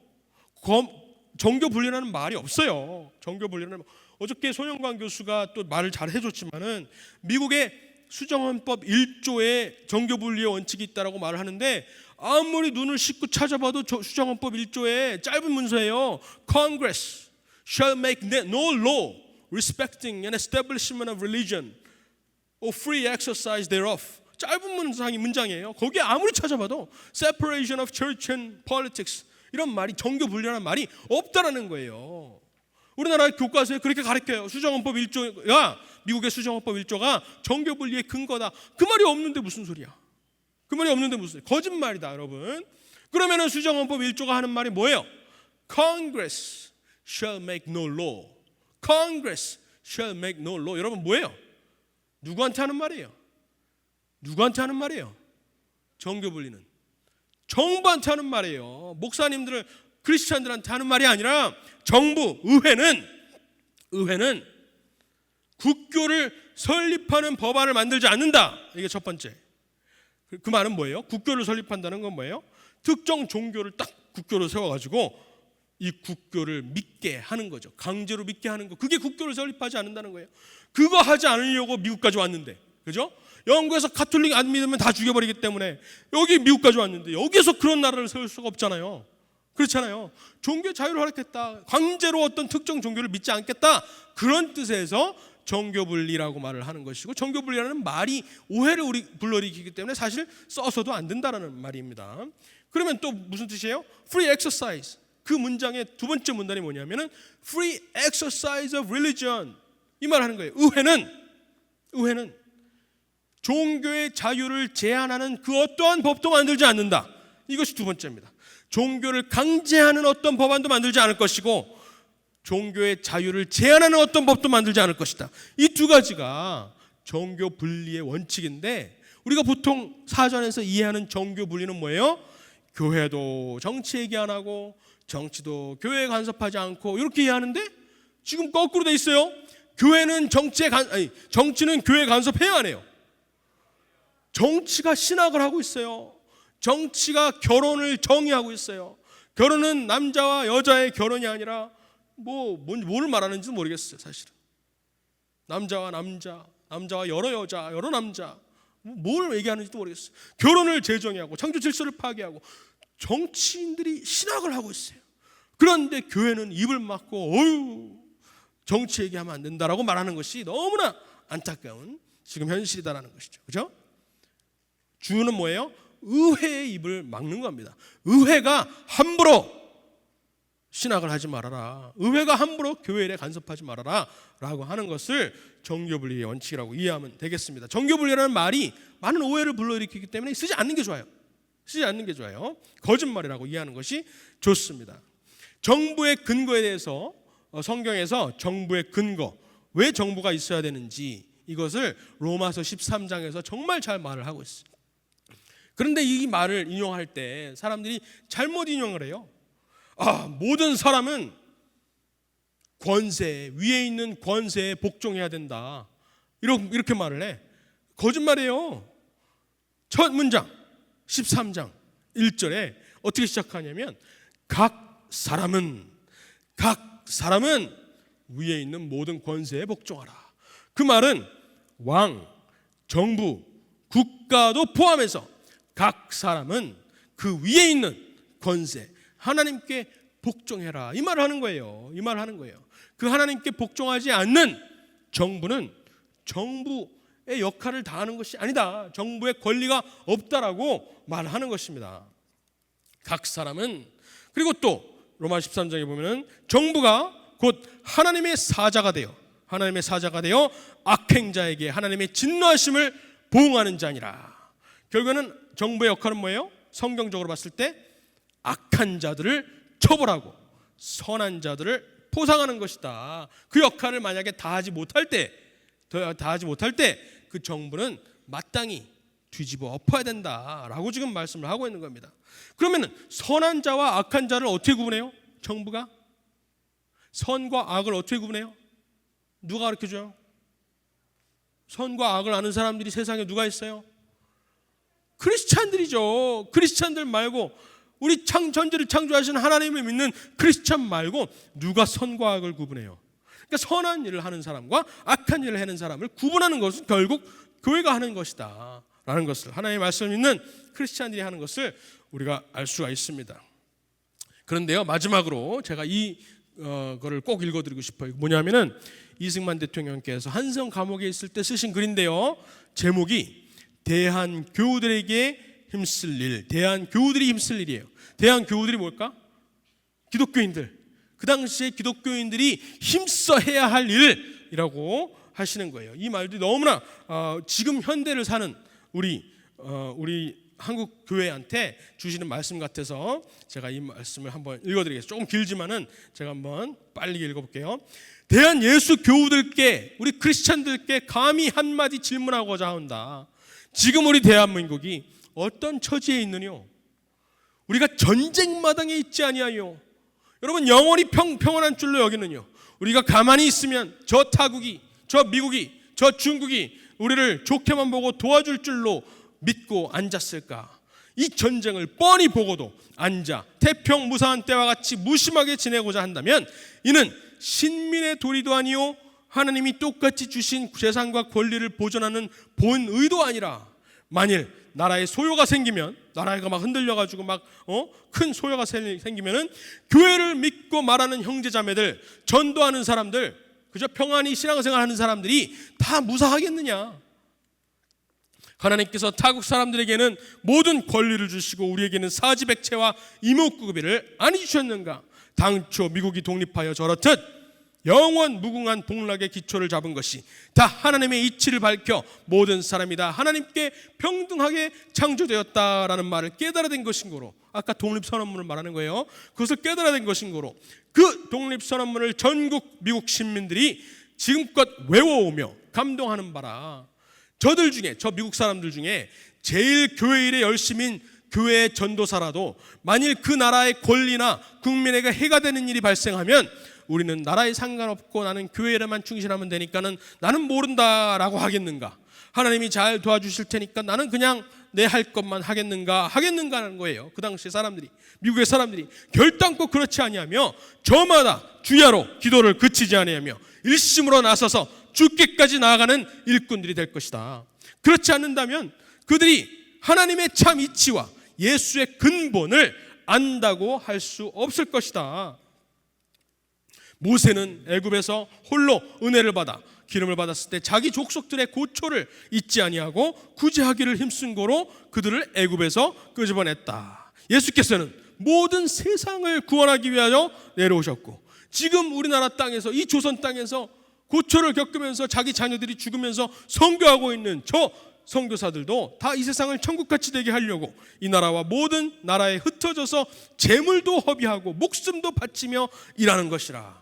정교 분리라는 말이 없어요. 정교 분리는 어저께 손영관 교수가 또 말을 잘 해줬지만은 미국의 수정헌법 1조에 정교 분리의 원칙이 있다라고 말을 하는데 아무리 눈을 씻고 찾아봐도 수정헌법 1조에 짧은 문서예요. Congress shall make no law respecting an establishment of religion or free exercise thereof. 짧은 문장이에요. 거기에 아무리 찾아봐도 separation of church and politics 이런 말이 정교 분리라는 말이 없다라는 거예요. 우리나라 교과서에 그렇게 가르쳐요. 수정헌법 1조가 미국의 수정헌법 1조가 정교 분리의 근거다. 그 말이 없는데 무슨 소리야? 거짓말이다, 여러분. 그러면은 수정헌법 1조가 하는 말이 뭐예요? Congress shall make no law. Congress shall make no law. 여러분 뭐예요? 누구한테 하는 말이에요? 정교 분리는 정부한테 하는 말이에요. 목사님들을 크리스찬들한테 하는 말이 아니라 정부, 의회는 국교를 설립하는 법안을 만들지 않는다. 이게 첫 번째. 그 말은 뭐예요? 국교를 설립한다는 건 뭐예요? 특정 종교를 딱 국교로 세워가지고 이 국교를 믿게 하는 거죠. 강제로 믿게 하는 거. 그게 국교를 설립하지 않는다는 거예요. 그거 하지 않으려고 미국까지 왔는데, 그죠? 영국에서 가톨릭 안 믿으면 다 죽여버리기 때문에 여기 미국까지 왔는데 여기서 그런 나라를 세울 수가 없잖아요. 그렇잖아요. 종교 자유를 허락했다. 강제로 어떤 특정 종교를 믿지 않겠다. 그런 뜻에서 정교분리라고 말을 하는 것이고 정교분리라는 말이 오해를 불러일으키기 때문에 사실 써서도 안 된다는 말입니다. 그러면 또 무슨 뜻이에요? Free exercise. 그 문장의 두 번째 문단이 뭐냐면은 Free exercise of religion. 이 말 하는 거예요. 의회는 종교의 자유를 제한하는 그 어떠한 법도 만들지 않는다. 이것이 두 번째입니다. 종교를 강제하는 어떤 법안도 만들지 않을 것이고 종교의 자유를 제한하는 어떤 법도 만들지 않을 것이다. 이 두 가지가 정교 분리의 원칙인데 우리가 보통 사전에서 이해하는 정교 분리는 뭐예요? 교회도 정치 얘기 안 하고 정치도 교회에 간섭하지 않고 이렇게 이해하는데 지금 거꾸로 돼 있어요. 정치는 교회에 간섭해야 안 해요. 정치가 신학을 하고 있어요. 정치가 결혼을 정의하고 있어요. 결혼은 남자와 여자의 결혼이 아니라 뭘 말하는지도 모르겠어요. 사실은 남자와 남자, 남자와 여러 여자, 여러 남자 뭘 얘기하는지도 모르겠어요. 결혼을 재정의하고 창조 질서를 파괴하고 정치인들이 신학을 하고 있어요. 그런데 교회는 입을 막고 정치 얘기하면 안 된다라고 말하는 것이 너무나 안타까운 지금 현실이다라는 것이죠. 그렇죠? 주는 뭐예요? 의회의 입을 막는 겁니다. 의회가 함부로 신학을 하지 말아라. 의회가 함부로 교회 일에 간섭하지 말아라 라고 하는 것을 정교분리의 원칙이라고 이해하면 되겠습니다. 정교분리라는 말이 많은 오해를 불러일으키기 때문에 쓰지 않는 게 좋아요. 거짓말이라고 이해하는 것이 좋습니다. 정부의 근거에 대해서 성경에서 정부의 근거, 왜 정부가 있어야 되는지 이것을 로마서 13장에서 정말 잘 말을 하고 있어요. 그런데 이 말을 인용할 때 사람들이 잘못 인용을 해요. 모든 사람은 위에 있는 권세에 복종해야 된다. 이렇게 말을 해. 거짓말이에요. 첫 문장 13장 1절에 어떻게 시작하냐면 각 사람은 위에 있는 모든 권세에 복종하라. 그 말은 왕, 정부, 국가도 포함해서 각 사람은 그 위에 있는 권세, 하나님께 복종해라, 이 말을 하는 거예요. 이 말을 하는 거예요. 그 하나님께 복종하지 않는 정부는 정부의 역할을 다하는 것이 아니다, 정부의 권리가 없다라고 말하는 것입니다. 각 사람은, 그리고 또 로마 13장에 보면은 정부가 곧 하나님의 사자가 되어 악행자에게 하나님의 진노하심을 보응하는 자니라. 결국에는 정부의 역할은 뭐예요? 성경적으로 봤을 때 악한 자들을 처벌하고 선한 자들을 포상하는 것이다. 그 역할을 만약에 다하지 못할 때 그 정부는 마땅히 뒤집어 엎어야 된다라고 지금 말씀을 하고 있는 겁니다. 그러면 선한 자와 악한 자를 어떻게 구분해요? 정부가 선과 악을 어떻게 구분해요? 누가 가르쳐줘요? 선과 악을 아는 사람들이 세상에 누가 있어요? 크리스찬들이죠. 크리스찬들 말고, 우리 전지를 창조하신 하나님을 믿는 크리스찬 말고 누가 선과 악을 구분해요? 그러니까 선한 일을 하는 사람과 악한 일을 하는 사람을 구분하는 것은 결국 교회가 하는 것이다 라는 것을, 하나님의 말씀을 믿는 크리스찬들이 하는 것을 우리가 알 수가 있습니다. 그런데요, 마지막으로 제가 거를 꼭 읽어드리고 싶어요. 뭐냐면은 이승만 대통령께서 한성 감옥에 있을 때 쓰신 글인데요, 제목이 대한교우들에게 힘쓸 일, 대한교우들이 힘쓸 일이에요. 대한교우들이 뭘까? 기독교인들, 그 당시에 기독교인들이 힘써 해야 할 일이라고 하시는 거예요. 이 말들이 너무나 지금 현대를 사는 우리 한국 교회한테 주시는 말씀 같아서 제가 이 말씀을 한번 읽어드리겠습니다. 조금 길지만은 제가 한번 빨리 읽어볼게요. 대한 예수 교우들께, 우리 크리스찬들께 감히 한마디 질문하고자 한다. 지금 우리 대한민국이 어떤 처지에 있느뇨? 우리가 전쟁 마당에 있지 아니하요? 여러분, 영원히 평안한 줄로 여기느뇨? 우리가 가만히 있으면 저 타국이, 저 미국이, 저 중국이 우리를 좋게만 보고 도와줄 줄로 믿고 앉았을까? 이 전쟁을 뻔히 보고도 앉아 태평무사한 때와 같이 무심하게 지내고자 한다면 이는 신민의 도리도 아니요 하나님이 똑같이 주신 재산과 권리를 보존하는 본 의도 아니라, 만일 나라에 소요가 생기면, 나라가 막 흔들려가지고 큰 소요가 생기면은 교회를 믿고 말하는 형제자매들, 전도하는 사람들, 그저 평안히 신앙생활하는 사람들이 다 무사하겠느냐? 하나님께서 타국 사람들에게는 모든 권리를 주시고 우리에게는 사지백체와 이목구비를 안 주셨는가? 당초 미국이 독립하여 저렇듯 영원 무궁한 복락의 기초를 잡은 것이 다 하나님의 이치를 밝혀 모든 사람이 다 하나님께 평등하게 창조되었다라는 말을 깨달아낸 것인고로, 아까 독립선언문을 말하는 거예요. 그것을 깨달아낸 것인고로 그 독립선언문을 전국 미국 시민들이 지금껏 외워오며 감동하는 바라. 저들 중에, 저 미국 사람들 중에 제일 교회 일에 열심인 교회의 전도사라도 만일 그 나라의 권리나 국민에게 해가 되는 일이 발생하면 우리는 나라에 상관없고 나는 교회 일에만 충실하면 되니까는 나는 모른다라고 하겠는가? 하나님이 잘 도와주실 테니까 나는 그냥 내 할 것만 하겠는가라는 거예요. 그 당시 사람들이, 미국의 사람들이 결단코 그렇지 아니하며 저마다 주야로 기도를 그치지 아니하며 일심으로 나서서 죽기까지 나아가는 일꾼들이 될 것이다. 그렇지 않는다면 그들이 하나님의 참 이치와 예수의 근본을 안다고 할 수 없을 것이다. 모세는 애굽에서 홀로 은혜를 받아 기름을 받았을 때 자기 족속들의 고초를 잊지 아니하고 구제하기를 힘쓴 고로 그들을 애굽에서 끄집어냈다. 예수께서는 모든 세상을 구원하기 위하여 내려오셨고, 지금 우리나라 땅에서, 이 조선 땅에서 고초를 겪으면서 자기 자녀들이 죽으면서 선교하고 있는 저 선교사들도 다 이 세상을 천국같이 되게 하려고 이 나라와 모든 나라에 흩어져서 재물도 허비하고 목숨도 바치며 일하는 것이라.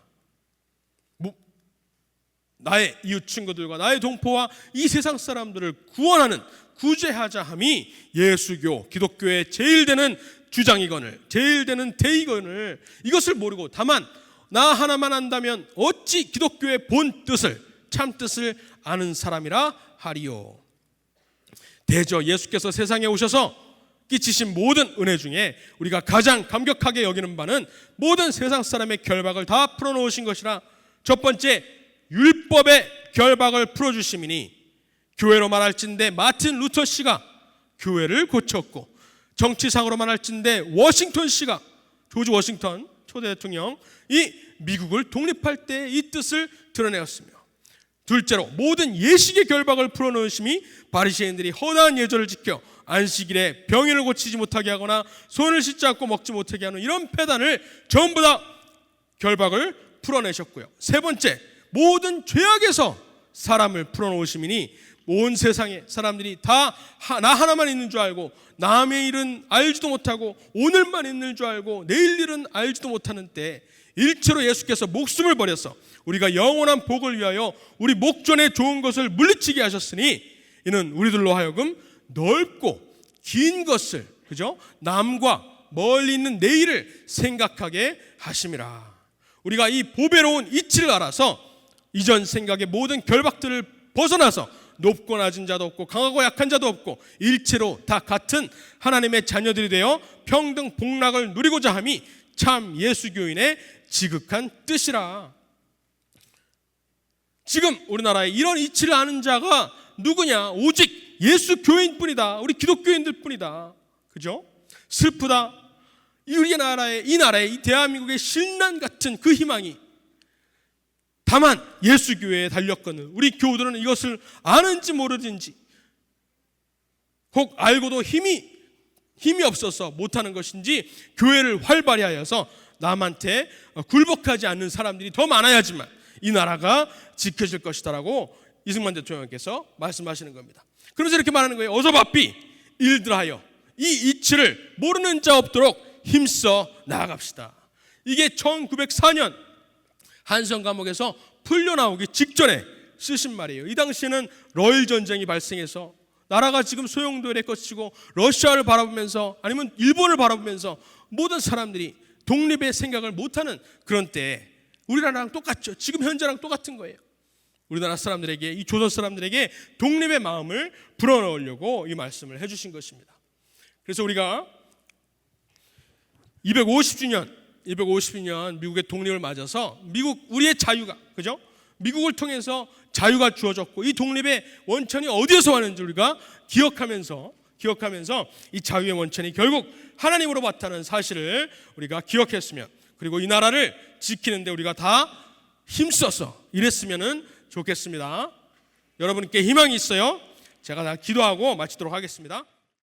나의 이웃 친구들과 나의 동포와 이 세상 사람들을 구원하는, 구제하자 함이 예수교, 기독교의 제일 되는 주장이거늘, 제일 되는 대의거늘, 이것을 모르고 다만 나 하나만 안다면 어찌 기독교의 본 뜻을, 참 뜻을 아는 사람이라 하리요. 대저 예수께서 세상에 오셔서 끼치신 모든 은혜 중에 우리가 가장 감격하게 여기는 바는 모든 세상 사람의 결박을 다 풀어놓으신 것이라. 첫 번째, 율법의 결박을 풀어주심이니, 교회로 말할진대 마틴 루터 씨가 교회를 고쳤고, 정치상으로 말할진대 워싱턴 씨가 조지 워싱턴 초대 대통령 이 미국을 독립할 때 이 뜻을 드러내었으며, 둘째로 모든 예식의 결박을 풀어놓으심이 바리새인들이 허다한 예절을 지켜 안식일에 병인을 고치지 못하게 하거나 손을 씻지 않고 먹지 못하게 하는 이런 폐단을 전부 다 결박을 풀어내셨고요. 세 번째, 모든 죄악에서 사람을 풀어놓으심이니 온 세상에 사람들이 다 나 하나만 있는 줄 알고 남의 일은 알지도 못하고 오늘만 있는 줄 알고 내일 일은 알지도 못하는 때 일체로 예수께서 목숨을 버려서 우리가 영원한 복을 위하여 우리 목전에 좋은 것을 물리치게 하셨으니 이는 우리들로 하여금 넓고 긴 것을, 그죠? 남과 멀리 있는 내일을 생각하게 하심이라. 우리가 이 보배로운 이치를 알아서 이전 생각의 모든 결박들을 벗어나서 높고 낮은 자도 없고 강하고 약한 자도 없고 일체로 다 같은 하나님의 자녀들이 되어 평등 복락을 누리고자 함이 참 예수교인의 지극한 뜻이라. 지금 우리나라에 이런 이치를 아는 자가 누구냐? 오직 예수교인뿐이다. 우리 기독교인들뿐이다. 그죠? 슬프다. 이 나라의 이 대한민국의 신난 같은 그 희망이 다만 예수교회에 달렸거늘 우리 교우들은 이것을 아는지 모르든지 혹 알고도 힘이 없어서 못하는 것인지 교회를 활발히 하여서 남한테 굴복하지 않는 사람들이 더 많아야지만 이 나라가 지켜질 것이다라고 이승만 대통령께서 말씀하시는 겁니다. 그래서 이렇게 말하는 거예요. 어서 바삐 일들하여 이 이치를 모르는 자 없도록 힘써 나아갑시다. 이게 1904년 한성 감옥에서 풀려나오기 직전에 쓰신 말이에요. 이 당시에는 러일 전쟁이 발생해서 나라가 지금 소용돌이의 것이고 러시아를 바라보면서 아니면 일본을 바라보면서 모든 사람들이 독립의 생각을 못하는 그런 때에 우리나라랑 똑같죠. 지금 현재랑 똑같은 거예요. 우리나라 사람들에게, 이 조선 사람들에게 독립의 마음을 불어넣으려고 이 말씀을 해주신 것입니다. 그래서 우리가 250주년 미국의 독립을 맞아서 미국 우리의 자유가, 그죠? 미국을 통해서 자유가 주어졌고 이 독립의 원천이 어디에서 왔는지 우리가 기억하면서 이 자유의 원천이 결국 하나님으로부터라는 사실을 우리가 기억했으면, 그리고 이 나라를 지키는데 우리가 다 힘써서 일했으면 좋겠습니다. 여러분께 희망이 있어요. 제가 다 기도하고 마치도록 하겠습니다.